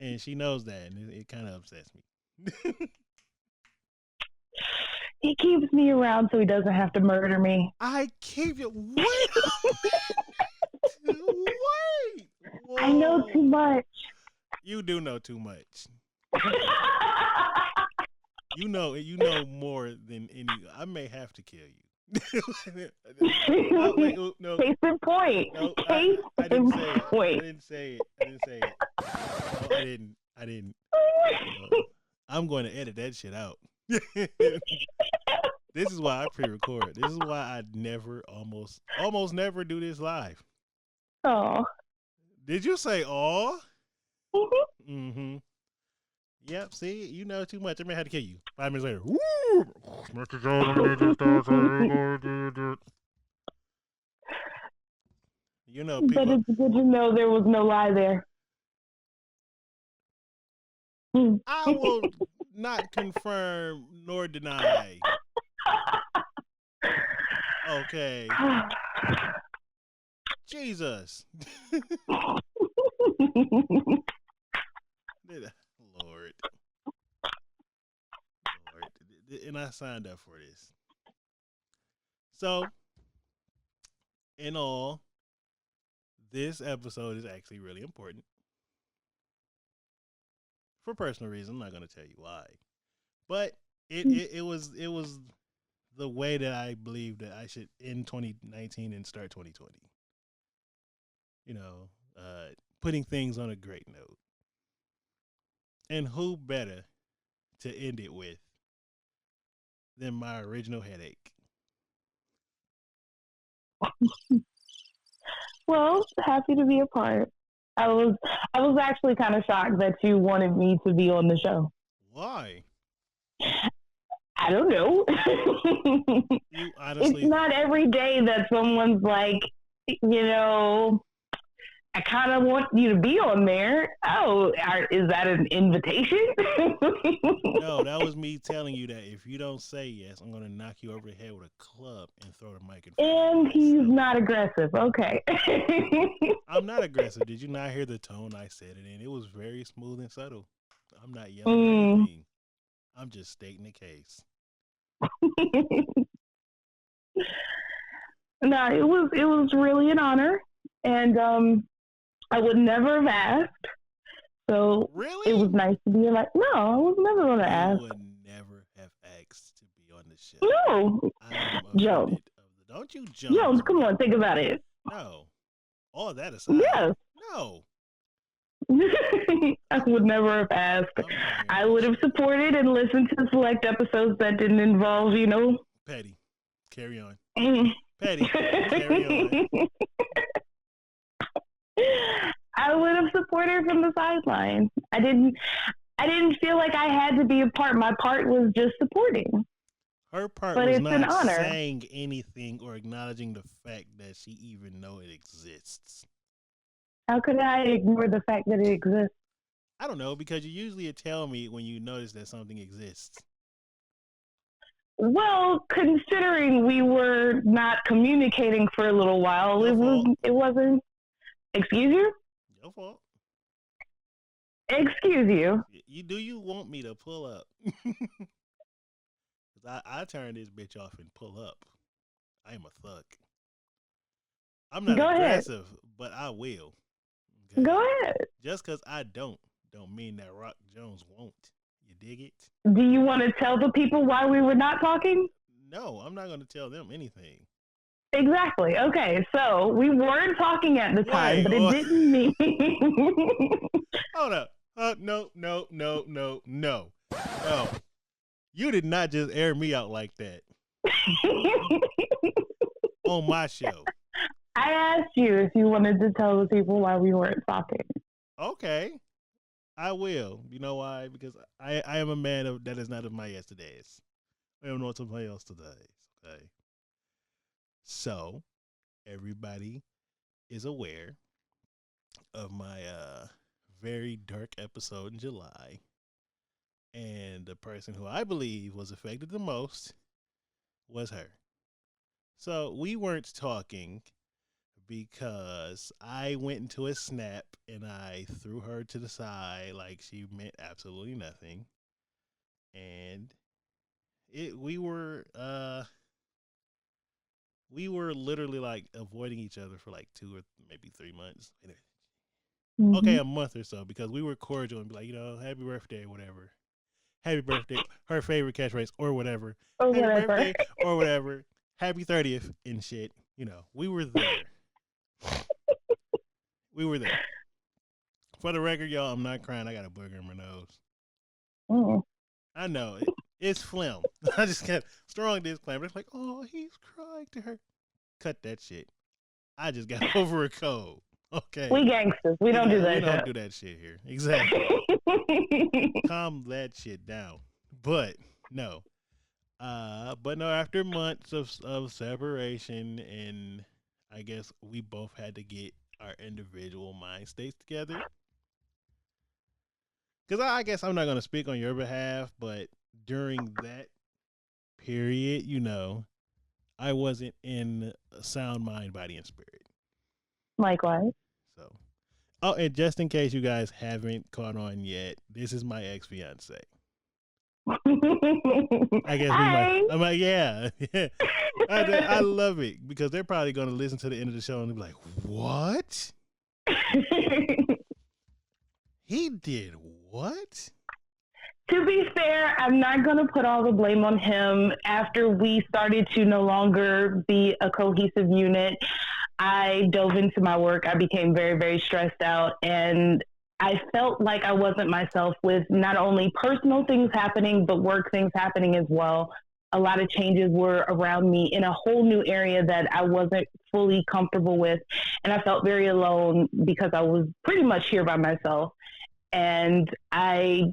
And she knows that, and it kind of upsets me. He keeps me around so he doesn't have to murder me. I keep you. Wait. Wait. Whoa. I know too much. You do know too much. You know more than any. I may have to kill you. Wait, no. Case in point. No, Case I didn't say it. point. I didn't say it. No, I didn't. No. I'm going to edit that shit out. This is why I pre-record. This is why I almost never do this live. Oh. Did you say "oh"? Mm-hmm. Mm-hmm. Yep. See, you know too much. I may have to kill you. 5 minutes later. Mr. Jones, you know, people. But it's good to know there was no lie there. I will not confirm nor deny. Okay. Jesus. Lord. And I signed up for this. So, in all, this episode is actually really important. For personal reasons, I'm not going to tell you why. But it was the way that I believe that I should end 2019 and start 2020. You know, putting things on a great note. And who better to end it with than my original headache? Well, happy to be a part. I was actually kind of shocked that you wanted me to be on the show. Why? I don't know. You It's honestly, not every day that someone's like, you know, I kind of want you to be on there. Oh, is that an invitation? no, that was me telling you that if you don't say yes, I'm gonna knock you over the head with a club and throw the mic in front of And your face. he's not aggressive. Okay. I'm not aggressive. Did you not hear the tone I said it in? It was very smooth and subtle. I'm not yelling or Mm. anything. I'm just stating the case. No, it was really an honor, and I would never have asked. So it was Really? nice to be like, no, I was never going to You ask. would never have asked to be on the show. No, I am Jones, offended. Don't you Jones Come me. on, think about it. No. All that aside. Yes. No. I would never have asked. I'm not hearing I that would have shit. supported and listened to select episodes that didn't involve, Petty. Carry on. mm. Petty. Carry on. I would have supported from the sideline. I didn't feel like I had to be a part. My part was just supporting. Her part But was it's an not honor. saying anything or acknowledging the fact that she even know it exists. How could I ignore the fact that it exists? I don't know, because you usually tell me when you notice that something exists. Well, considering we were not communicating for a little while, Your fault. it wasn't. Excuse you? Your fault. Excuse you. You want me to pull up? Cause I turn this bitch off and pull up. I am a thug. I'm not Go ahead. aggressive, but I will. Okay? Go ahead. Just cause I don't mean that Rock Jones won't. You dig it? Do you want to tell the people why we were not talking? No, I'm not going to tell them anything. Exactly. Okay, so we weren't talking at the time, but it didn't mean. Hold up. No. You did not just air me out like that on my show. I asked you if you wanted to tell the people why we weren't talking. Okay. I will. You know why? Because I am a man that is not of my yesterdays. I don't know somebody else today. Okay. So, everybody is aware of my very dark episode in July. And the person who I believe was affected the most was her. So, we weren't talking because I went into a snap and I threw her to the side like she meant absolutely nothing. And we were literally like avoiding each other for like 2 or maybe 3 months. Mm-hmm. Okay, a month or so, because we were cordial and be like, happy birthday, whatever. Happy birthday, her favorite catchphrase or whatever. Or happy whatever. birthday or whatever. Happy 30th and shit. We were there. We were there. For the record, y'all, I'm not crying. I got a booger in my nose. Mm. I know. It's phlegm. I just got strong disclaimer. It's like, oh, he's crying to her. Cut that shit. I just got over a cold. Okay. We gangsters. We don't do that We shit. don't do that shit here. Exactly. Calm that shit down. But no. After months of separation, and I guess we both had to get our individual mind states together. Because I guess I'm not going to speak on your behalf, but during that period, I wasn't in a sound mind, body, and spirit. Likewise. So, and just in case you guys haven't caught on yet, this is my ex-fiance. I guess I'm like, yeah. I love it because they're probably going to listen to the end of the show and be like, what? He did what? To be fair, I'm not going to put all the blame on him. After we started to no longer be a cohesive unit, I dove into my work. I became very, very stressed out, and I felt like I wasn't myself with not only personal things happening, but work things happening as well. A lot of changes were around me in a whole new area that I wasn't fully comfortable with. And I felt very alone because I was pretty much here by myself. And I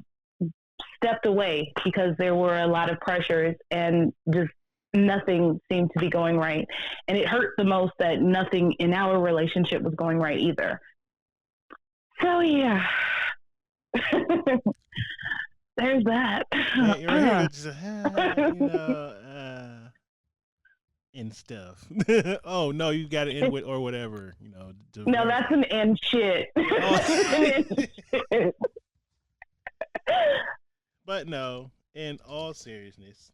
stepped away because there were a lot of pressures and just nothing seemed to be going right. And it hurt the most that nothing in our relationship was going right either. So, yeah. There's that. Right here, just, and stuff. Oh no, you got to end with or whatever, No, that's an end shit. Oh. But no, in all seriousness,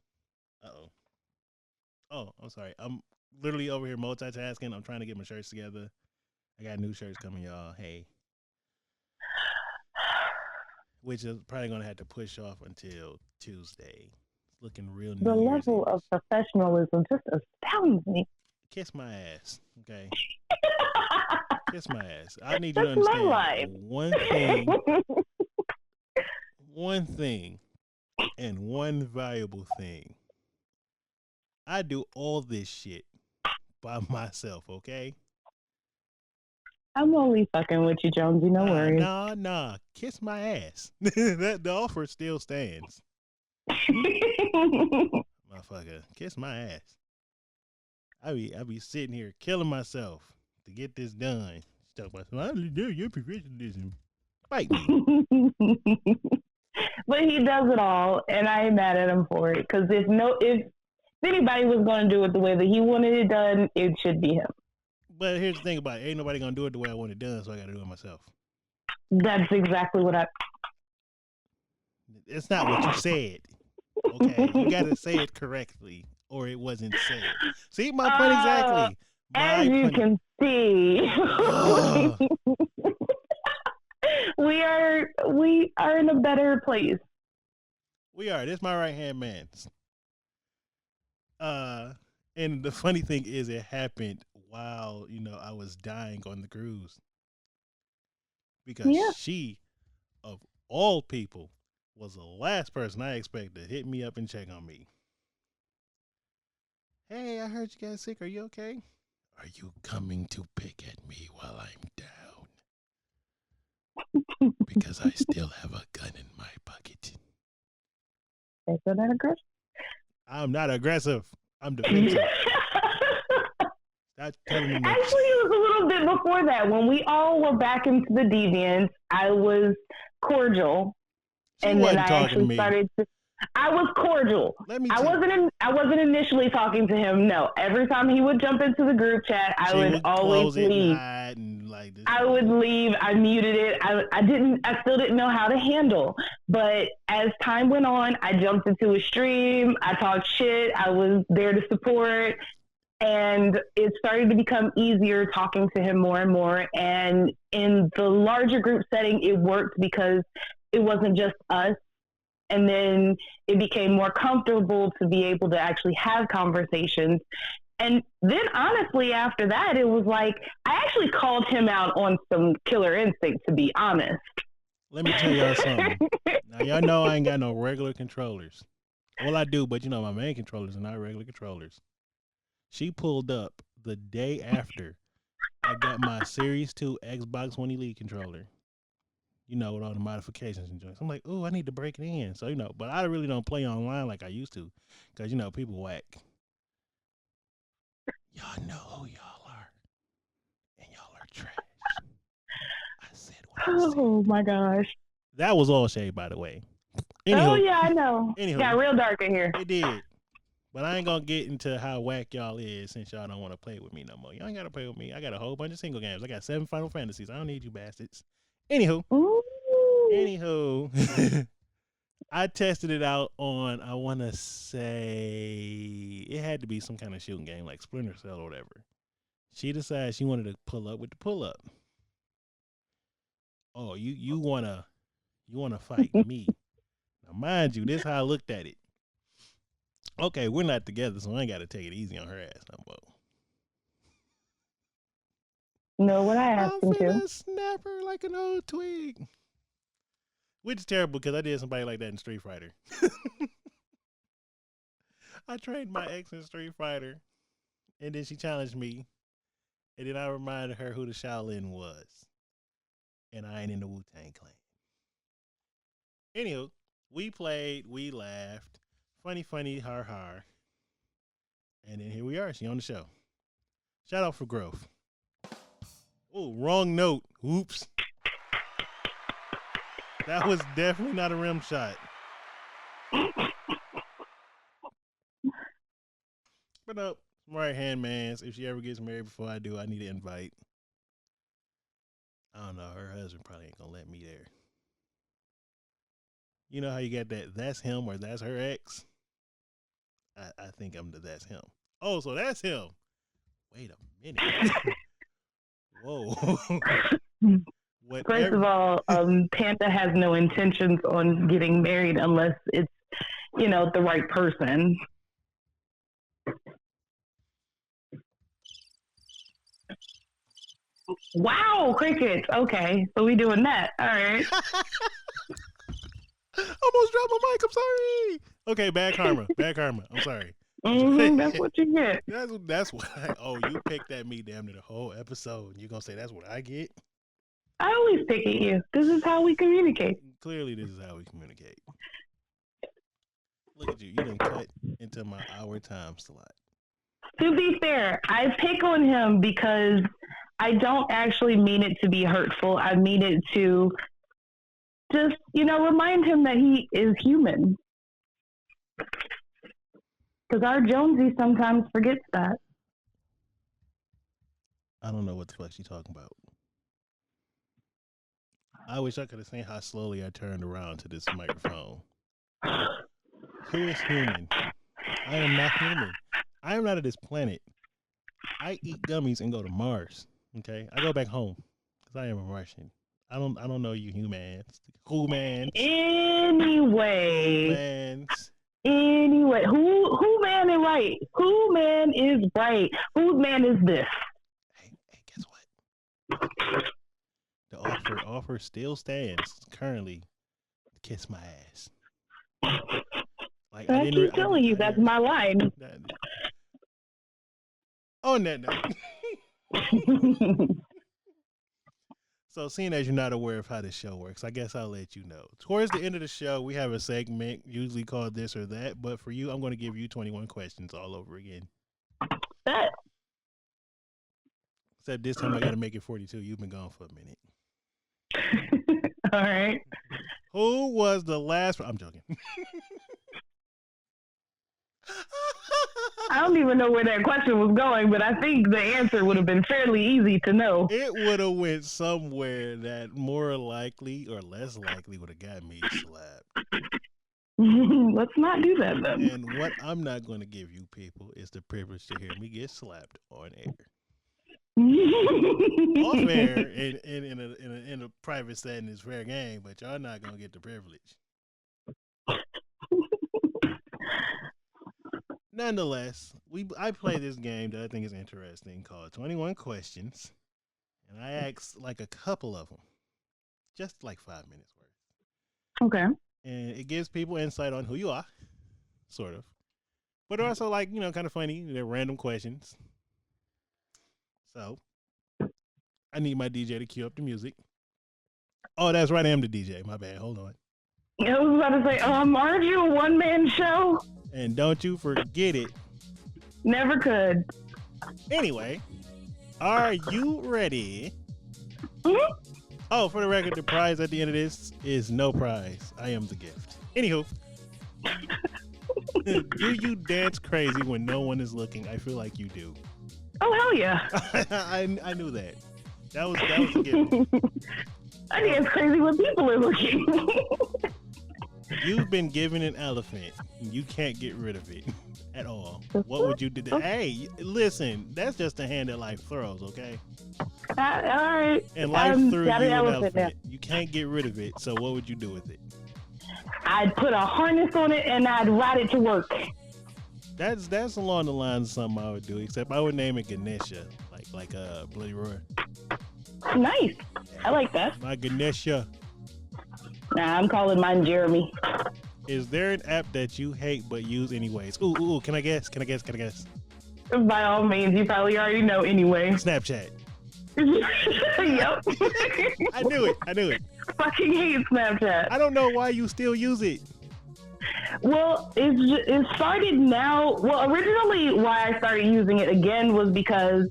I'm sorry. I'm literally over here multitasking. I'm trying to get my shirts together. I got new shirts coming, y'all. Hey. Which is probably going to have to push off until Tuesday. It's looking real new. The level of professionalism just astounds me. Kiss my ass, okay? Kiss my ass. I need you to understand one thing, and one valuable thing. I do all this shit by myself, okay? I'm only fucking with you, Jonesy. No worries. Nah. Kiss my ass. The offer still stands. Motherfucker, kiss my ass. I be sitting here killing myself to get this done. Talk about your professionalism. Fight me. But he does it all, and I ain't mad at him for it. Because if anybody was going to do it the way that he wanted it done, it should be him. But here's the thing about it. Ain't nobody going to do it the way I want it done, so I got to do it myself. That's exactly what It's not what you said. Okay? You got to say it correctly, or it wasn't said. See, my point exactly. As you can see. We are in a better place. We are. This is my right-hand man. And the funny thing is, it happened while, I was dying on the cruise. Because she, of all people, was the last person I expected to hit me up and check on me. Hey, I heard you got sick. Are you okay? Are you coming to pick at me while I'm down? Because I still have a gun in my pocket. Is that aggressive? I'm not aggressive. I'm defensive. That's telling me Actually, it was a little bit before that. When we all were back into the deviants, I was cordial. And then I actually started to... I was cordial. I wasn't initially talking to him. No, every time he would jump into the group chat, I would always leave. I would leave. I muted it. I still didn't know how to handle. But as time went on, I jumped into a stream. I talked shit. I was there to support. And it started to become easier talking to him more and more. And in the larger group setting, it worked because it wasn't just us. And then it became more comfortable to be able to actually have conversations. And then honestly, after that, it was like, I actually called him out on some killer instinct, to be honest. Let me tell y'all something. Now, y'all know I ain't got no regular controllers. Well, I do, but my main controllers are not regular controllers. She pulled up the day after I got my Series 2 Xbox One Elite controller. With all the modifications and joints. I'm like, ooh, I need to break it in. So, but I really don't play online like I used to. Because, people whack. Y'all know who y'all are. And y'all are trash. I said what I said. Oh, my gosh. That was all shade, by the way. Anywho, oh, yeah, I know. It got real dark in here. It did. But I ain't going to get into how whack y'all is since y'all don't want to play with me no more. Y'all ain't got to play with me. I got a whole bunch of single games. I got 7 Final Fantasies. I don't need you bastards. Anywho, I tested it out on, I want to say, it had to be some kind of shooting game like Splinter Cell or whatever. She decided she wanted to pull up with the pull up. Oh, you wanna fight me? Now Now, mind you, this is how I looked at it. Okay, we're not together, so I ain't got to take it easy on her ass no more. No, what I asked I'm him to. finna snap her like an old twig. Which is terrible because I did somebody like that in Street Fighter. I trained my ex in Street Fighter, and then she challenged me, and then I reminded her who the Shaolin was, and I ain't in the Wu-Tang Clan. Anywho, we played, we laughed, funny, har, and then here we are. She on the show. Shout out for growth. Oh, wrong note. Oops. That was definitely not a rim shot. But no, right hand man's. If she ever gets married before I do, I need to invite. I don't know. Her husband probably ain't gonna let me there. You know how you got that? That's him or that's her ex. I think I'm the that's him. Oh, so that's him. Wait a minute. Whoa. First of all, Panda has no intentions on getting married unless it's, the right person. Wow, crickets. Okay, so we doing that. All right. Almost dropped my mic. I'm sorry. Okay, bad karma. I'm sorry. That's what you get. That's what you picked at me damn near the whole episode. And you're going to say that's what I get? I always pick at you. This is how we communicate. Clearly, this is how we communicate. Look at you. You didn't cut into my hour time slot. To be fair, I pick on him because I don't actually mean it to be hurtful. I mean it to just, remind him that he is human. Because our Jonesy sometimes forgets that. I don't know what the fuck she's talking about. I wish I could have seen how slowly I turned around to this microphone. Who is human? I am not human. I am not of this planet. I eat gummies and go to Mars. Okay, I go back home because I am a Martian. I don't know you humans. Humans. Anyway, who man is right? Who man is right? Whose man is this? Hey, guess what? The offer still stands currently. Kiss my ass. Like I keep telling you that's my line. On that note. So, seeing as you're not aware of how this show works, I guess I'll let you know. Towards the end of the show, we have a segment usually called This or That, but for you, I'm going to give you 21 questions all over again. That. Except this time I got to make it 42. You've been gone for a minute. All right. Who was the last... I'm joking. I don't even know where that question was going, but I think the answer would have been fairly easy to know. It would have went somewhere that more likely or less likely would have got me slapped. Let's not do that then. And what I'm not going to give you people is the privilege to hear me get slapped on air. Off air in a private setting is fair game, but y'all not going to get the privilege. Nonetheless, I play this game that I think is interesting called 21 Questions, and I ask like a couple of them, just like 5 minutes worth. Okay. And it gives people insight on who you are, sort of, but also like, kind of funny. They're random questions. So I need my DJ to cue up the music. Oh, that's right. I am the DJ. My bad. Hold on. I was about to say, aren't you a one-man show? And don't you forget it. Never could. Anyway, are you ready? Mm-hmm. Oh, for the record, the prize at the end of this is no prize. I am the gift. Anywho, do you dance crazy when no one is looking? I feel like you do. Oh, hell yeah. I knew that. That was a gift. I dance crazy when people are looking. You've been given an elephant. You can't get rid of it at all. What would you do? Hey, listen, that's just a hand that life throws, okay? All right. And life threw you an elephant. You can't get rid of it, so what would you do with it? I'd put a harness on it and I'd ride it to work. That's along the lines of something I would do, except I would name it Ganesha, like Bloody Roar. Nice. I like that. My Ganesha. Nah, I'm calling mine Jeremy. Is there an app that you hate but use anyways? Ooh, can I guess? By all means, you probably already know anyway. Snapchat. Yep. I knew it. Fucking hate Snapchat. I don't know why you still use it. Well, it started now. Well, originally why I started using it again was because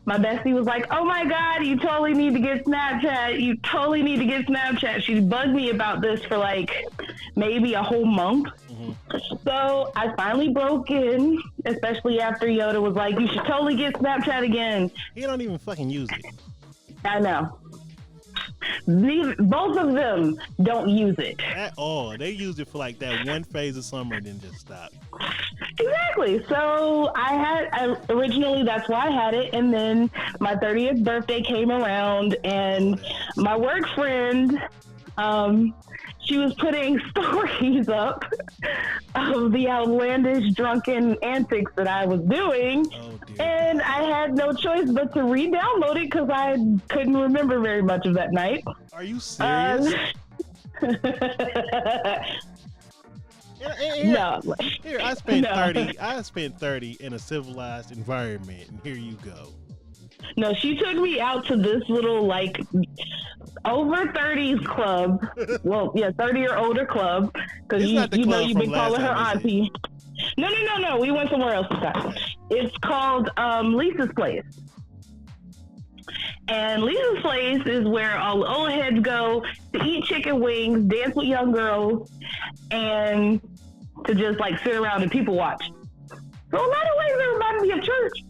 my bestie was like, oh my God, you totally need to get Snapchat. You totally need to get Snapchat. She bugged me about this for like maybe a whole month. Mm-hmm. So I finally broke in, especially after Yoda was like, you should totally get Snapchat again. You don't even fucking use it. I know. Both of them don't use it at all. They used it for like that one phase of summer and then just stopped. Exactly. So originally that's why I had it, and then my 30th birthday came around, and my work friend, she was putting stories up of the outlandish drunken antics that I was doing, and I had no choice but to re-download it because I couldn't remember very much of that night. Are you serious? No. Here, I spent 30 in a civilized environment, and here you go. No, she took me out to this little like over 30s club. Well, yeah, 30 or older club, because you know you've been calling her auntie. No. We went somewhere else this time. It's called Lisa's Place. And Lisa's Place is where all the old heads go to eat chicken wings, dance with young girls, and to just like sit around and people watch. So a lot of ways it reminded me of church.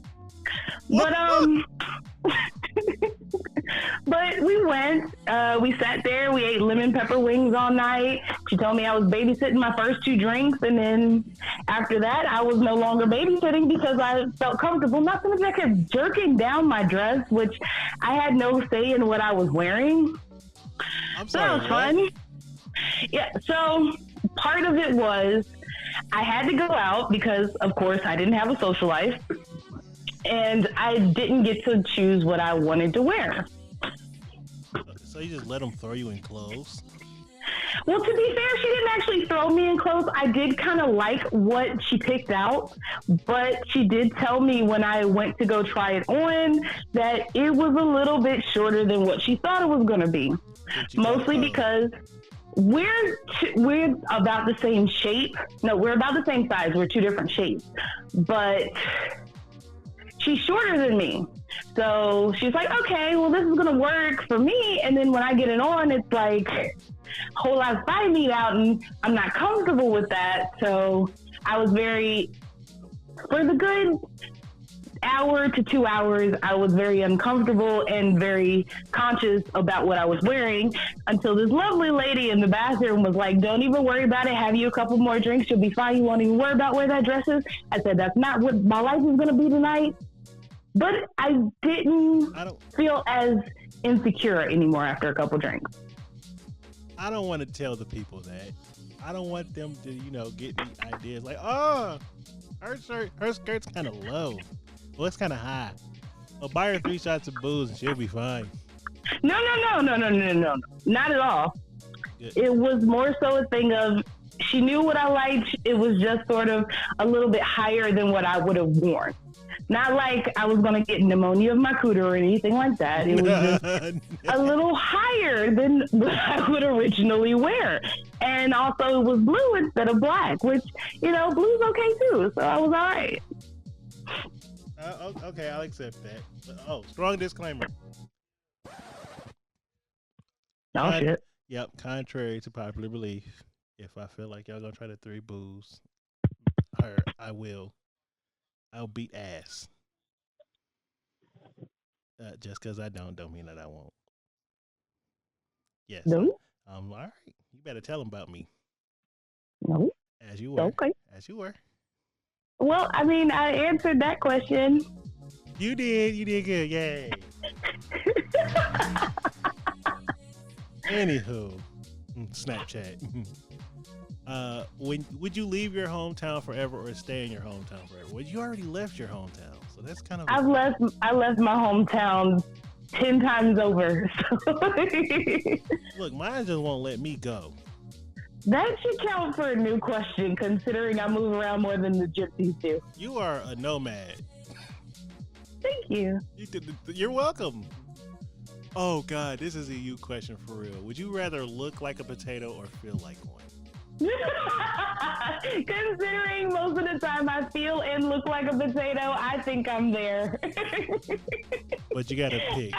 But we went, we sat there, we ate lemon pepper wings all night. She told me I was babysitting my first 2 drinks, and then after that, I was no longer babysitting because I felt comfortable. Not so much I kept jerking down my dress, which I had no say in what I was wearing. I'm sorry, so that was fun. Yeah, so part of it was I had to go out because, of course, I didn't have a social life. And I didn't get to choose what I wanted to wear. So you just let them throw you in clothes? Well, to be fair, she didn't actually throw me in clothes. I did kind of like what she picked out, but she did tell me when I went to go try it on that it was a little bit shorter than what she thought it was going to be. Mostly because we're about the same shape. No, we're about the same size. We're 2 different shapes. But she's shorter than me. So she's like, okay, well, this is going to work for me. And then when I get it on, it's like a whole lot of thigh meat out, and I'm not comfortable with that. So I was for the good hour to 2 hours, I was very uncomfortable and very conscious about what I was wearing until this lovely lady in the bathroom was like, don't even worry about it. Have you a couple more drinks? You'll be fine. You won't even worry about where that dress is. I said, that's not what my life is going to be tonight. But I didn't feel as insecure anymore after a couple drinks. I don't want to tell the people that. I don't want them to, get me ideas like, oh, her skirt's kind of low. Well, it's kind of high. I'll buy her 3 shots of booze and she'll be fine. No. Not at all. Good. It was more so a thing of she knew what I liked. It was just sort of a little bit higher than what I would have worn. Not like I was going to get pneumonia of my cooter or anything like that. It was just a little higher than what I would originally wear. And also it was blue instead of black, which, blue's okay too. So I was all right. Okay, I'll accept that. But, strong disclaimer. Shit. Yep, contrary to popular belief, if I feel like y'all gonna try to 3 booze, I will. I'll beat ass. Just because I don't mean that I won't. Yes. No. All right. You better tell them about me. No. As you were. Okay. As you were. Well, I mean, I answered that question. You did. You did good. Yay. Anywho, Snapchat. When would you leave your hometown forever or stay in your hometown forever? Well, you already left your hometown, so that's kind of. I left my hometown 10 times over. So Look, mine just won't let me go. that should count for a new question, considering I move around more than the gypsies do. You are a nomad. Thank you. You're welcome. Oh God, this is a you question for real. Would you rather look like a potato or feel like one? Considering most of the time I feel and look like a potato, I think I'm there. But you gotta pick.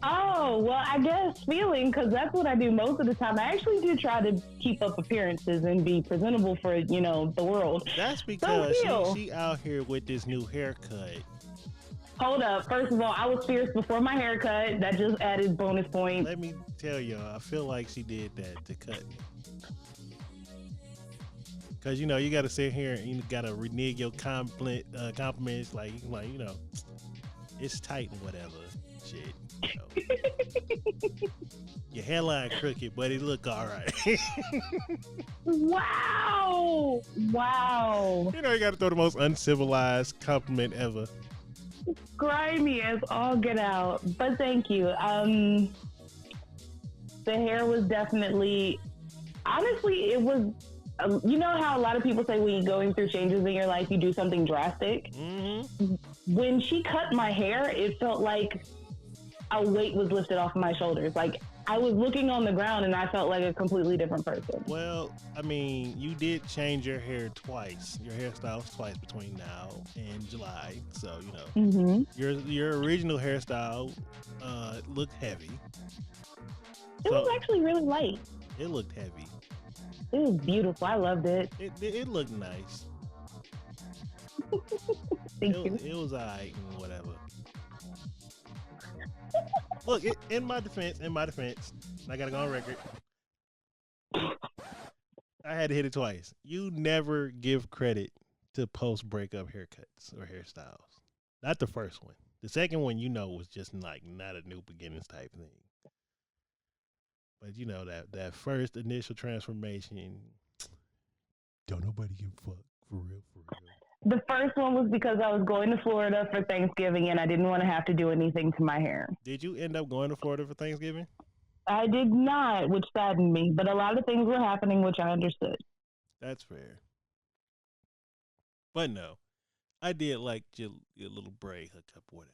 Oh, well, I guess feeling, because that's what I do most of the time. I actually do try to keep up appearances and be presentable for, the world. That's because she out here with this new haircut. Hold up. First of all, I was fierce before my haircut. That just added bonus points. Let me tell you, I feel like she did that to cut me. Because, you got to sit here and you got to renege your compliments like, it's tight and whatever. Shit. Your hairline crooked, but it look all right. Wow. You got to throw the most uncivilized compliment ever. Grimy as all get out. But thank you. The hair was definitely, honestly, it was, you know how a lot of people say when you're going through changes in your life, you do something drastic? Mm-hmm. When she cut my hair, it felt like a weight was lifted off my shoulders. Like I was looking on the ground and I felt like a completely different person. Well, I mean, you did change your hair twice. Your hairstyle was twice between now and July. So, mm-hmm. your original hairstyle looked heavy. It was actually really light. It looked heavy. It was beautiful. I loved it. It looked nice. Thank you. It was all right and whatever. Look, in my defense, I gotta go on record. I had to hit it twice. You never give credit to post-breakup haircuts or hairstyles. Not the first one. The second one, was just like not a new beginnings type thing. But that first initial transformation, don't nobody give a fuck, for real. The first one was because I was going to Florida for Thanksgiving and I didn't want to have to do anything to my hair. Did you end up going to Florida for Thanksgiving? I did not, which saddened me, but a lot of things were happening, which I understood. That's fair. But no, I did like your little braid hookup, whatever.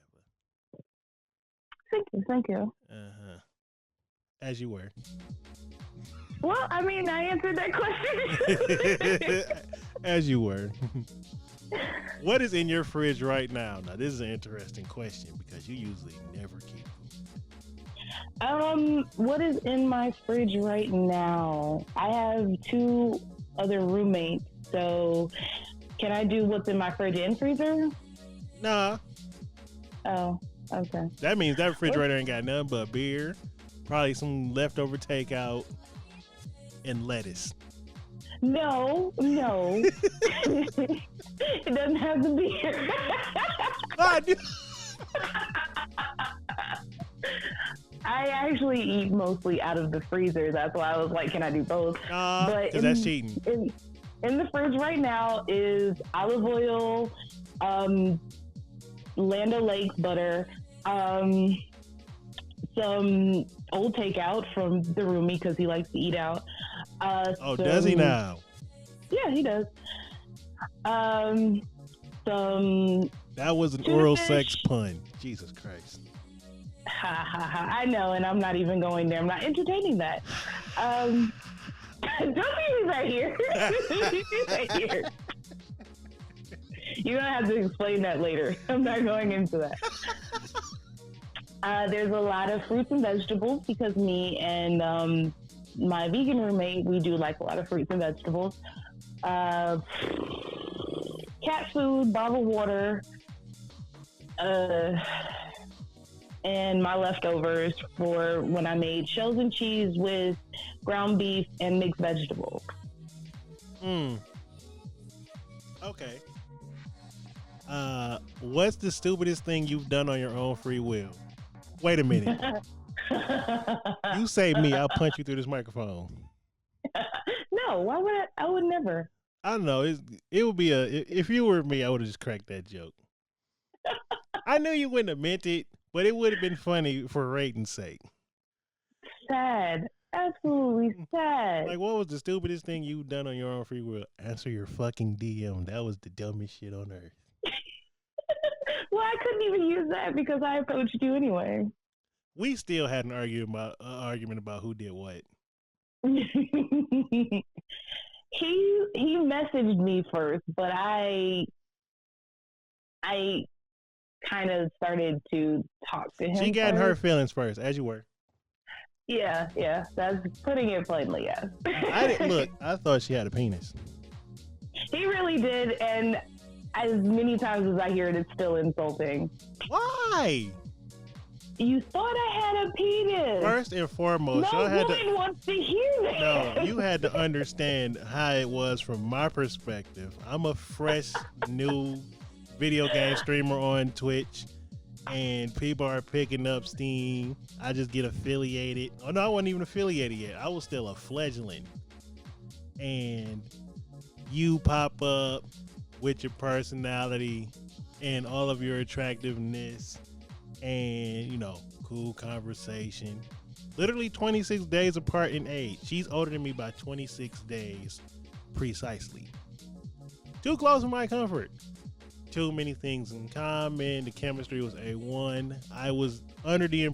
Thank you. Uh-huh. As you were. Well, I mean, I answered that question. As you were. What is in your fridge right now? Now, this is an interesting question because you usually never keep food. What is in my fridge right now? I have 2 other roommates, so can I do what's in my fridge and freezer? Nah. Oh, okay. That means that refrigerator ain't got nothing but beer, probably some leftover takeout, and lettuce. No. It doesn't have to be here. I actually eat mostly out of the freezer. That's why I was like, can I do both? But that's cheating. In the fridge right now is olive oil, Land O'Lakes butter, some old takeout from the roomie because he likes to eat out. Does he now? Yeah, he does. That was an oral sex pun. Jesus Christ. Ha ha ha. I know, and I'm not even going there. I'm not entertaining that. Don't leave me right here. Right here. You're going to have to explain that later. I'm not going into that. There's a lot of fruits and vegetables because me and my vegan roommate, we do like a lot of fruits and vegetables. Cat food, bottled water, and my leftovers for when I made shells and cheese with ground beef and mixed vegetables. Okay. What's the stupidest thing you've done on your own free will? Wait a minute. You say me, I'll punch you through this microphone. No, No, why would I? I would never. I don't know. It would be if you were me, I would have just cracked that joke. I knew you wouldn't have meant it, but it would have been funny for rating's sake. Sad. Absolutely sad. Like, what was the stupidest thing you've done on your own free will? Answer your fucking DM. That was the dumbest shit on earth. Well, I couldn't even use that because I approached you anyway. We still had an argument about who did what. he messaged me first, but I kind of started to talk to him. She got in her feelings first, as you were. Yeah, that's putting it plainly. Yes. I thought she had a penis. He really did, and as many times as I hear it, it's still insulting. Why? You thought I had a penis. First and foremost, no woman wants to hear that. No, you had to understand how it was from my perspective. I'm a fresh, new video game streamer on Twitch, and people are picking up steam. I just get affiliated. Oh no, I wasn't even affiliated yet. I was still a fledgling. And you pop up with your personality and all of your attractiveness and, you know, cool conversation. Literally 26 days apart in age. She's older than me by 26 days precisely. Too close for my comfort. Too many things in common. The chemistry was A1. I was under the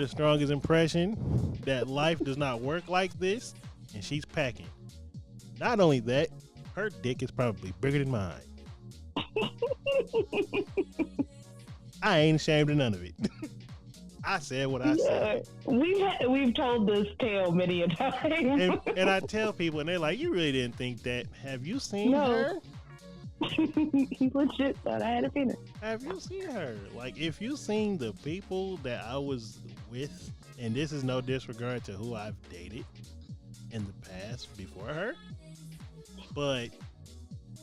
strongest impression that life does not work like this, and she's packing. Not only that, her dick is probably bigger than mine. I ain't ashamed of none of it. I said what I said. We've told this tale many a time. And I tell people, and they're like, "You really didn't think that? Have you seen her?" He legit thought I had a penis. Have you seen her? Like, if you seen the people that I was with, and this is no disregard to who I've dated in the past before her, but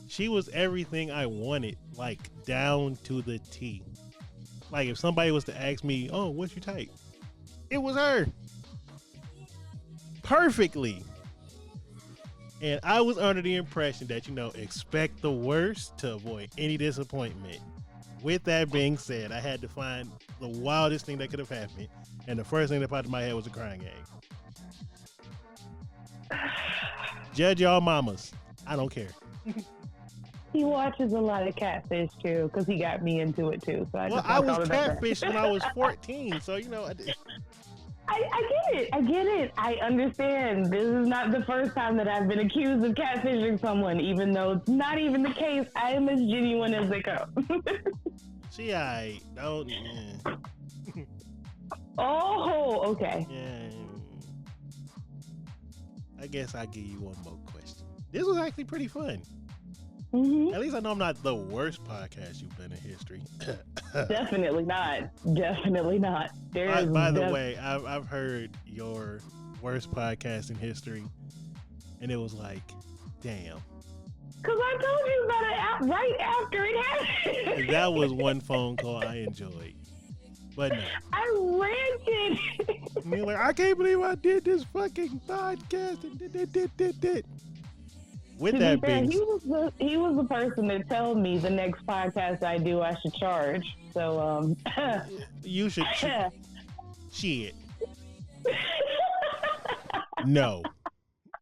she was everything I wanted, like down to the T. Like, if somebody was to ask me, "Oh, what's your type?" It was her. Perfectly. And I was under the impression that, you know, expect the worst to avoid any disappointment. With that being said, I had to find the wildest thing that could have happened. And the first thing that popped in my head was a crying game. Judge y'all mamas. I don't care. He watches a lot of Catfish too, because he got me into it too. So I was catfish when I was 14, so you know. I get it. I understand. This is not the first time that I've been accused of catfishing someone, even though it's not even the case. I am as genuine as they come. See, I don't. Oh, okay. Yeah. I guess I'll give you one more question. This was actually pretty fun. Mm-hmm. At least I know I'm not the worst podcast you've done in history. Definitely not. Definitely not. By the way, I've heard your worst podcast in history, and it was like, damn. Because I told you about it right after it happened. That was one phone call I enjoyed. But no. I ranted. And you're like, I can't believe I did this fucking podcast and did. With that being said, he was the person that told me the next podcast I do I should charge. So you should shit. No.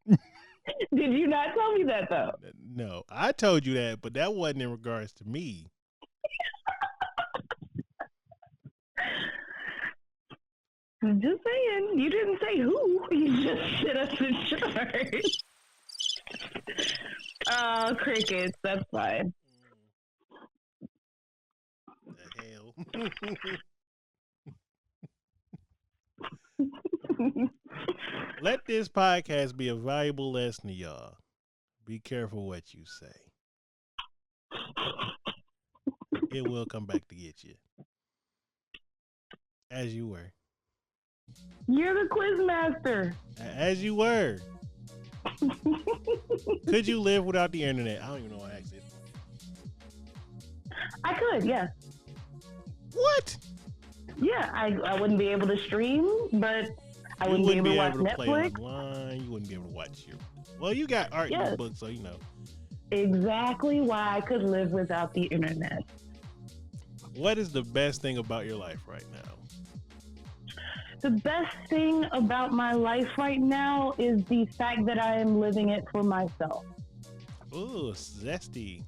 Did you not tell me that though? No, I told you that, but that wasn't in regards to me. I'm just saying, you didn't say who. You just said us in charge. Oh, crickets. That's fine. The hell? Let this podcast be a valuable lesson to y'all. Be careful what you say. It will come back to get you. As you were. You're the quiz master. As you were. Could you live without the internet? I don't even know why I asked this. I could, yeah. What? Yeah, I wouldn't be able to stream, but I You wouldn't be wouldn't able be to watch able to play Netflix. online. You wouldn't be able to watch your. Well, you got art in Yes, your book, so you know. exactly why I could live without the internet. What is the best thing about your life right now? The best thing about my life right now is the fact that I am living it for myself. Ooh, zesty.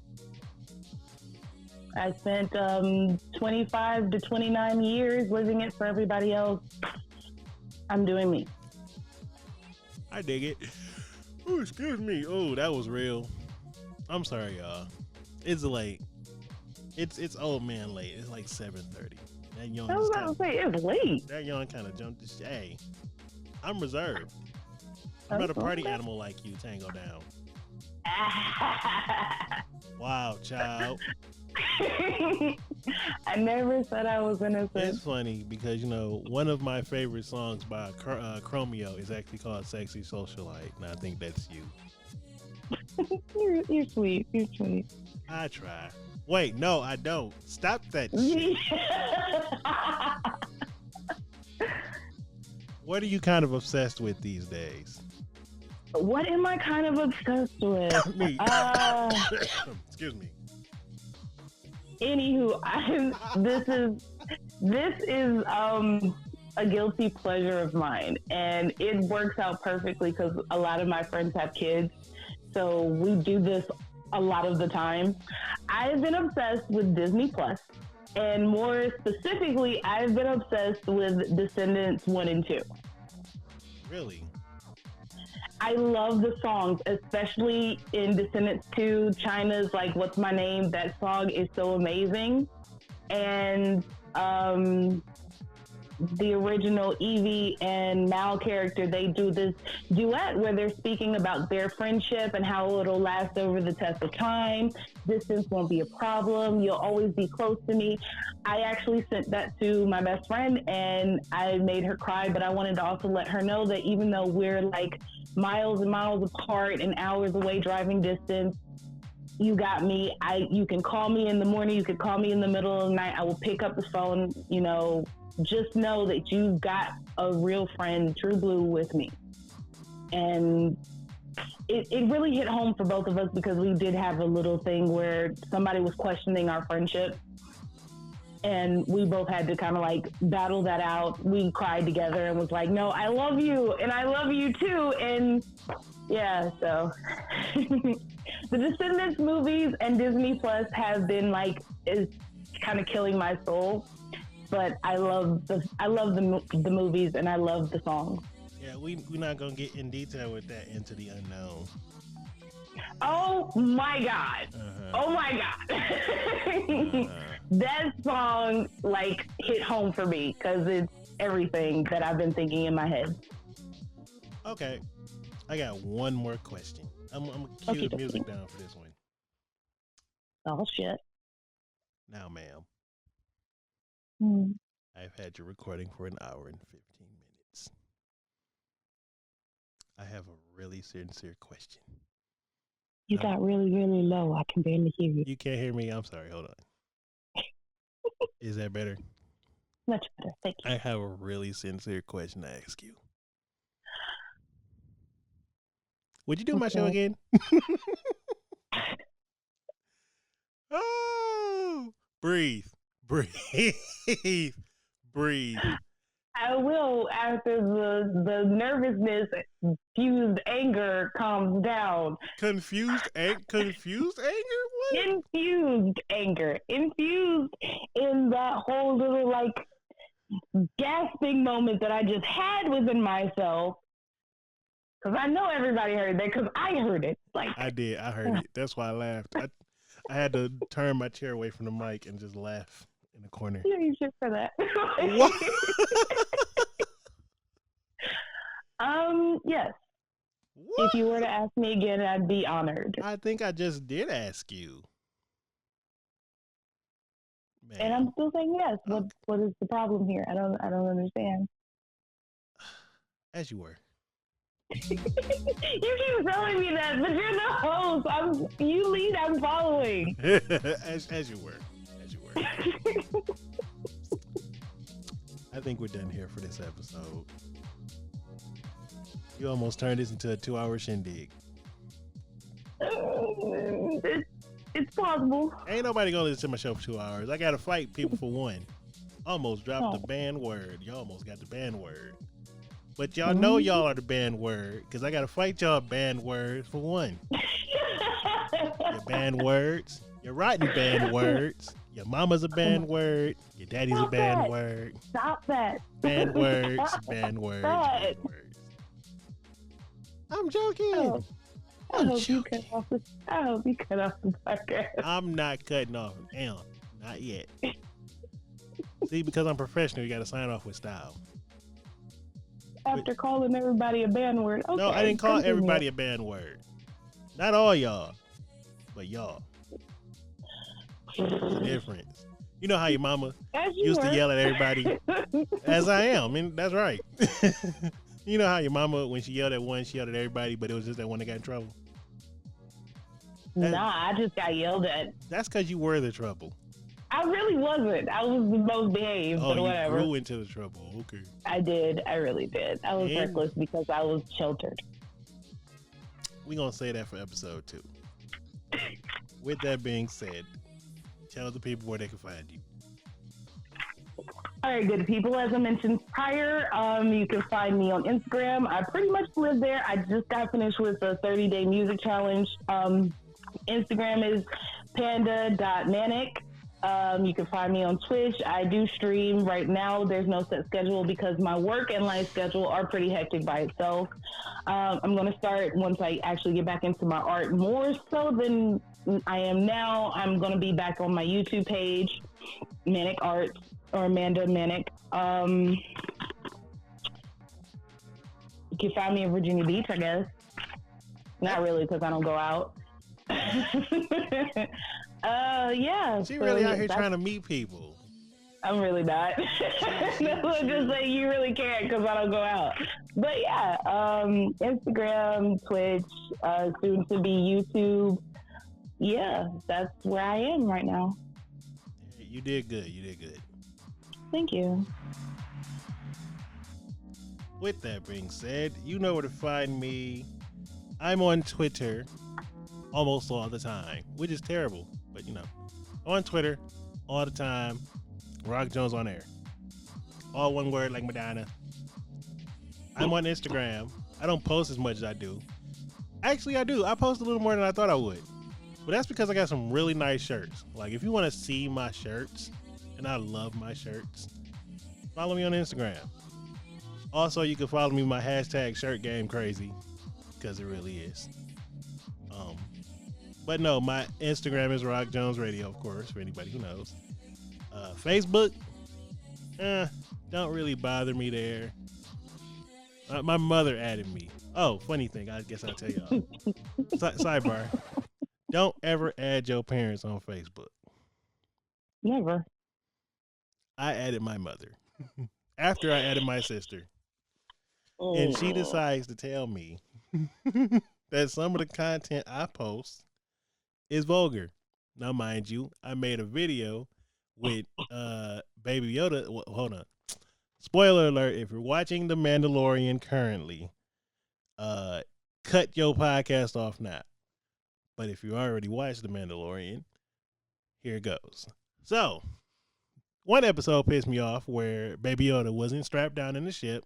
I spent 25 to 29 years living it for everybody else. I'm doing me. I dig it. Oh, excuse me. Oh, that was real. I'm sorry, y'all. It's late. It's old man late. It's like 7:30. That young I was just about kind to say, it's late. of kind of jumped. Hey, I'm reserved. I'm Oh, not a party okay. animal like you, Tango Down. Wow, child. I never said I was innocent. It's funny because one of my favorite songs by Chromeo is actually called "Sexy Socialite," and I think that's you. You're sweet. You're sweet. I try. Wait, no, I don't. Stop that shit. What are you kind of obsessed with these days? What am I kind of obsessed with? Me. Excuse me. Anywho, this is a guilty pleasure of mine, and it works out perfectly because a lot of my friends have kids, so we do this a lot of the time. I've been obsessed with Disney Plus, and more specifically, I've been obsessed with Descendants 1 and 2. Really? I love the songs, especially in Descendants 2. China's like, What's My Name? That song is so amazing. And the original Evie and Mal character, they do this duet where they're speaking about their friendship and how it'll last over the test of time. Distance won't be a problem. You'll always be close to me. I actually sent that to my best friend and I made her cry, but I wanted to also let her know that even though we're like miles and miles apart and hours away driving distance, you got me. You can call me in the morning. You can call me in the middle of the night. I will pick up the phone. Just know that you've got a real friend, true blue, with me. And it really hit home for both of us because we did have a little thing where somebody was questioning our friendship. And we both had to kind of like battle that out. We cried together and was like, no, I love you. And I love you too. And yeah, so the Descendants movies and Disney Plus have been like, is kind of killing my soul. But I love the movies and I love the songs. Yeah, we're not gonna get in detail with that Into the Unknown. Oh my God! Oh my God! That song like hit home for me because it's everything that I've been thinking in my head. Okay, I got one more question. I'm gonna cue the music down for this one. Oh shit! Now, ma'am. I've had your recording for an hour and 15 minutes. I have a really sincere question. You got really, really low. I can barely hear you. You can't hear me? I'm sorry. Hold on. Is that better? Much better. Thank you. I have a really sincere question to ask you. Would you do my show again? Oh, breathe. Breathe. I will after the nervousness fused anger calms down. Confused anger? What? Infused anger. Infused in that whole little like gasping moment that I just had within myself. Because I know everybody heard that because I heard it. Like I did. I heard it. That's why I laughed. I had to turn my chair away from the mic and just laugh in the corner. You ain't shit for that. What? Yes. What? If you were to ask me again, I'd be honored. I think I just did ask you. Man. And I'm still saying yes. Okay. What is the problem here? I don't understand. As you were. You keep telling me that, but you're the host. You lead, I'm following. as you were. I think we're done here for this episode. You almost turned this into a 2-hour shindig. It's possible. Ain't nobody gonna listen to my show for 2 hours. I gotta fight people for one. Almost dropped the Oh. banned word. Y'all almost got the banned word. But y'all know y'all are the banned word because I gotta fight y'all banned words for one. Your banned words. Your rotten banned words. Your mama's a banned word. Your daddy's a banned word. Stop that. Banned words. Banned words. Banned words. I'm joking. Oh. I I'm hope you joking. cut off the podcast. I'm not cutting off. Damn, not yet. See, because I'm professional, you got to sign off with style. After calling everybody a banned word. Okay, No, I didn't call continue. everybody a banned word. Not all y'all, but y'all. There's a difference. You know how your mama used to yell at everybody? As I am, and that's right. You know how your mama, when she yelled at one, she yelled at everybody, but it was just that one that got in trouble? Nah, I just got yelled at. That's because you were the trouble. I really wasn't. I was the most behaved, but whatever. You grew into the trouble. Okay. I did. I really did. I was reckless because I was sheltered. We're going to say that for episode 2. With that being said, tell the people where they can find you. All right, good people. As I mentioned prior, you can find me on Instagram. I pretty much live there. I just got finished with a 30-day music challenge. Instagram is panda.manic. You can find me on Twitch. I do stream right now. There's no set schedule because my work and life schedule are pretty hectic by itself. I'm going to start once I actually get back into my art more so than I am now. I'm going to be back on my YouTube page, Manic Arts or Amanda Manic. You can find me in Virginia Beach, I guess. Not really because I don't go out. Yeah. She really out here trying to meet people. I'm really not. No, just say you really can't because I don't go out. But yeah, Instagram, Twitch, soon to be YouTube. Yeah, that's where I am right now. You did good. You did good. Thank you. With that being said, you know where to find me. I'm on Twitter almost all the time, which is terrible, but you know, on Twitter all the time. Rock Jones on air. All one word like Madonna. I'm on Instagram. I don't post as much as I do. Actually, I do. I post a little more than I thought I would. But that's because I got some really nice shirts. Like, if you want to see my shirts, and I love my shirts, follow me on Instagram. Also, you can follow me my hashtag shirt game crazy, because it really is. But no, my Instagram is Rock Jones Radio, of course, for anybody who knows. Facebook, don't really bother me there. My mother added me. Oh, funny thing, I guess I'll tell y'all. Sidebar. Don't ever add your parents on Facebook. Never. I added my mother after I added my sister. And she decides to tell me that some of the content I post is vulgar. Now, mind you, I made a video with Baby Yoda. Well, hold on. Spoiler alert, if you're watching The Mandalorian currently, cut your podcast off now. But if you already watched The Mandalorian, here it goes. So, one episode pissed me off where Baby Yoda wasn't strapped down in the ship.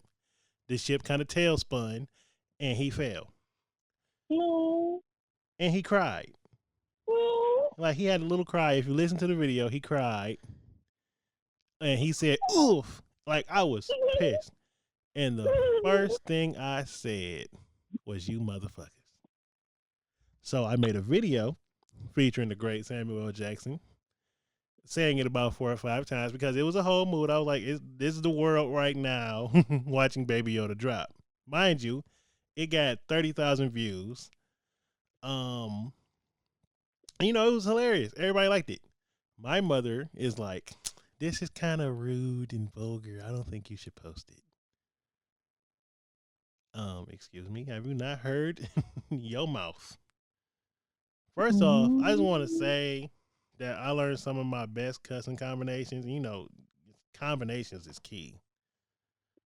The ship kind of tail spun, and he fell. No. And he cried. No. Like, he had a little cry. If you listen to the video, he cried. And he said, oof. Like, I was pissed. And the first thing I said was, you motherfuckers. So I made a video featuring the great Samuel L. Jackson, saying it about 4 or 5 times because it was a whole mood. I was like, this is the world right now watching Baby Yoda drop. Mind you, it got 30,000 views. You know, it was hilarious. Everybody liked it. My mother is like, this is kind of rude and vulgar. I don't think you should post it. Excuse me, have you not heard your mouth? First off, I just want to say that I learned some of my best cussing combinations. You know, combinations is key.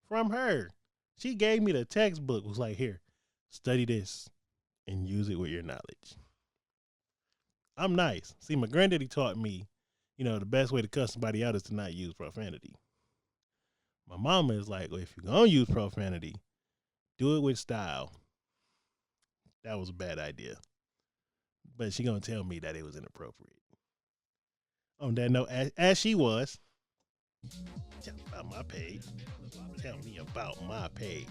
From her. She gave me the textbook. Was like, here, study this and use it with your knowledge. I'm nice. See, my granddaddy taught me, the best way to cuss somebody out is to not use profanity. My mama is like, well, if you're going to use profanity, do it with style. That was a bad idea. But she going to tell me that it was inappropriate. On that note, as she was, tell me about my page. Tell me about my page.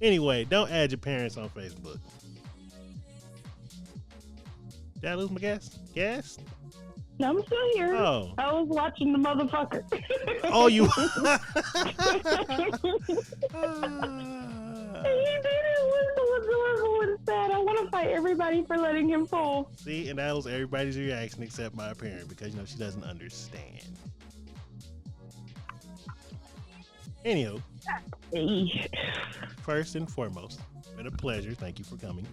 Anyway, don't add your parents on Facebook. Did I lose my guess? No, I'm still here. Oh. I was watching the motherfucker. Oh, you. He did it. Was so adorable and sad. I want to fight everybody for letting him fall. See, and that was everybody's reaction except my parent because, she doesn't understand. Anywho, first and foremost, it's been a pleasure. Thank you for coming.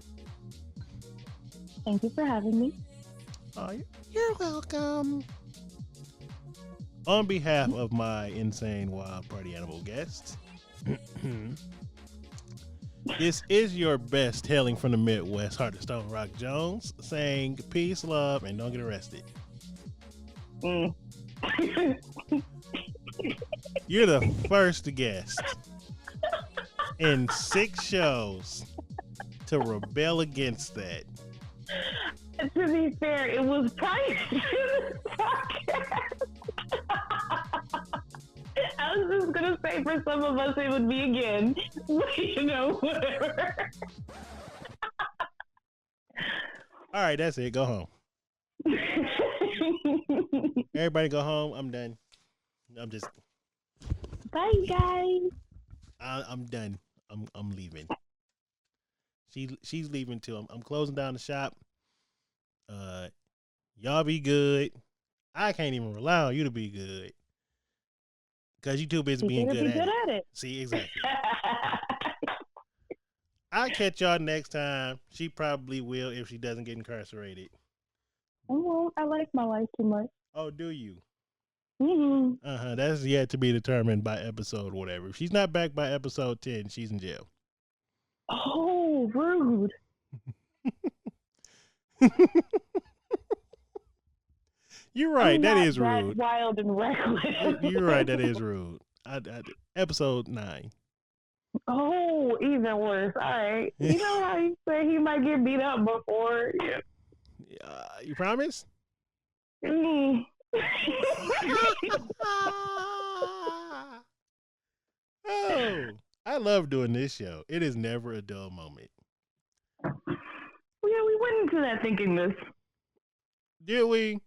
Thank you for having me. Oh, you're welcome. On behalf of my insane wild party animal guest, this is your best hailing from the Midwest, Heart of Stone Rock Jones, saying peace, love, and don't get arrested. You're the first guest in 6 shows to rebel against that. To be fair, it was prior to this podcast. I was just going to say for some of us it would be again. Whatever. All right, that's it. Go home. Everybody go home. I'm done. I'm just... Bye, guys. I'm done. I'm leaving. She's leaving too. I'm closing down the shop. Y'all be good. I can't even rely on you to be good because you too busy being good at it. See, exactly. I'll catch y'all next time. She probably will if she doesn't get incarcerated. Oh, I like my life too much. Oh, do you? Mm-hmm. That's yet to be determined by episode whatever. If she's not back by episode 10, she's in jail. Oh, rude. You're right. That is rude. That wild and reckless. You're right. That is rude. Episode 9. Oh, even worse. All right. You know how you say he might get beat up before? Yeah. You promise? Oh, I love doing this show. It is never a dull moment. Yeah, we went into that thinking this. Did we?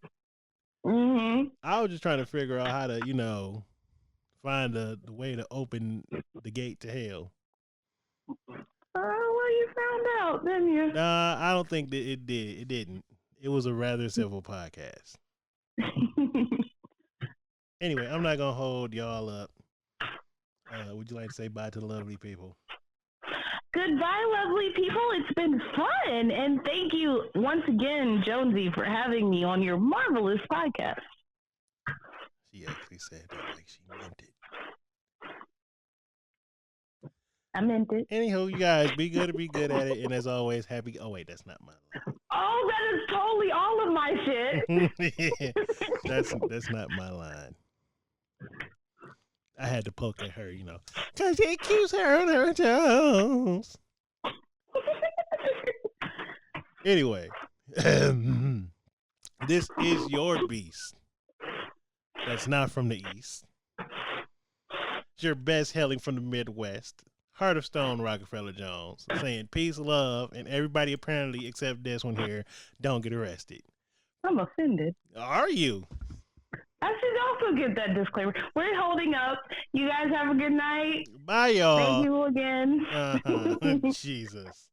Mm-hmm. I was just trying to figure out how to, find the way to open the gate to hell. Well, you found out, didn't you? Nah, I don't think that it did. It didn't. It was a rather civil podcast. Anyway, I'm not going to hold y'all up. Would you like to say bye to the lovely people? Goodbye, lovely people. It's been fun. And thank you once again, Jonesy, for having me on your marvelous podcast. She actually said that like she meant it. I meant it. Anywho, you guys, be good at it. And as always, happy... Oh, wait, that's not my line. Oh, that is totally all of my shit. That's not my line. I had to poke at her, because it keeps her on her toes. Anyway, this is your beast. That's not from the East. It's your best hailing from the Midwest. Heart of Stone, Rockefeller Jones, saying peace, love, and everybody apparently except this one here don't get arrested. I'm offended. Are you? I should also get that disclaimer. We're holding up. You guys have a good night. Bye, y'all. Thank you again. Jesus.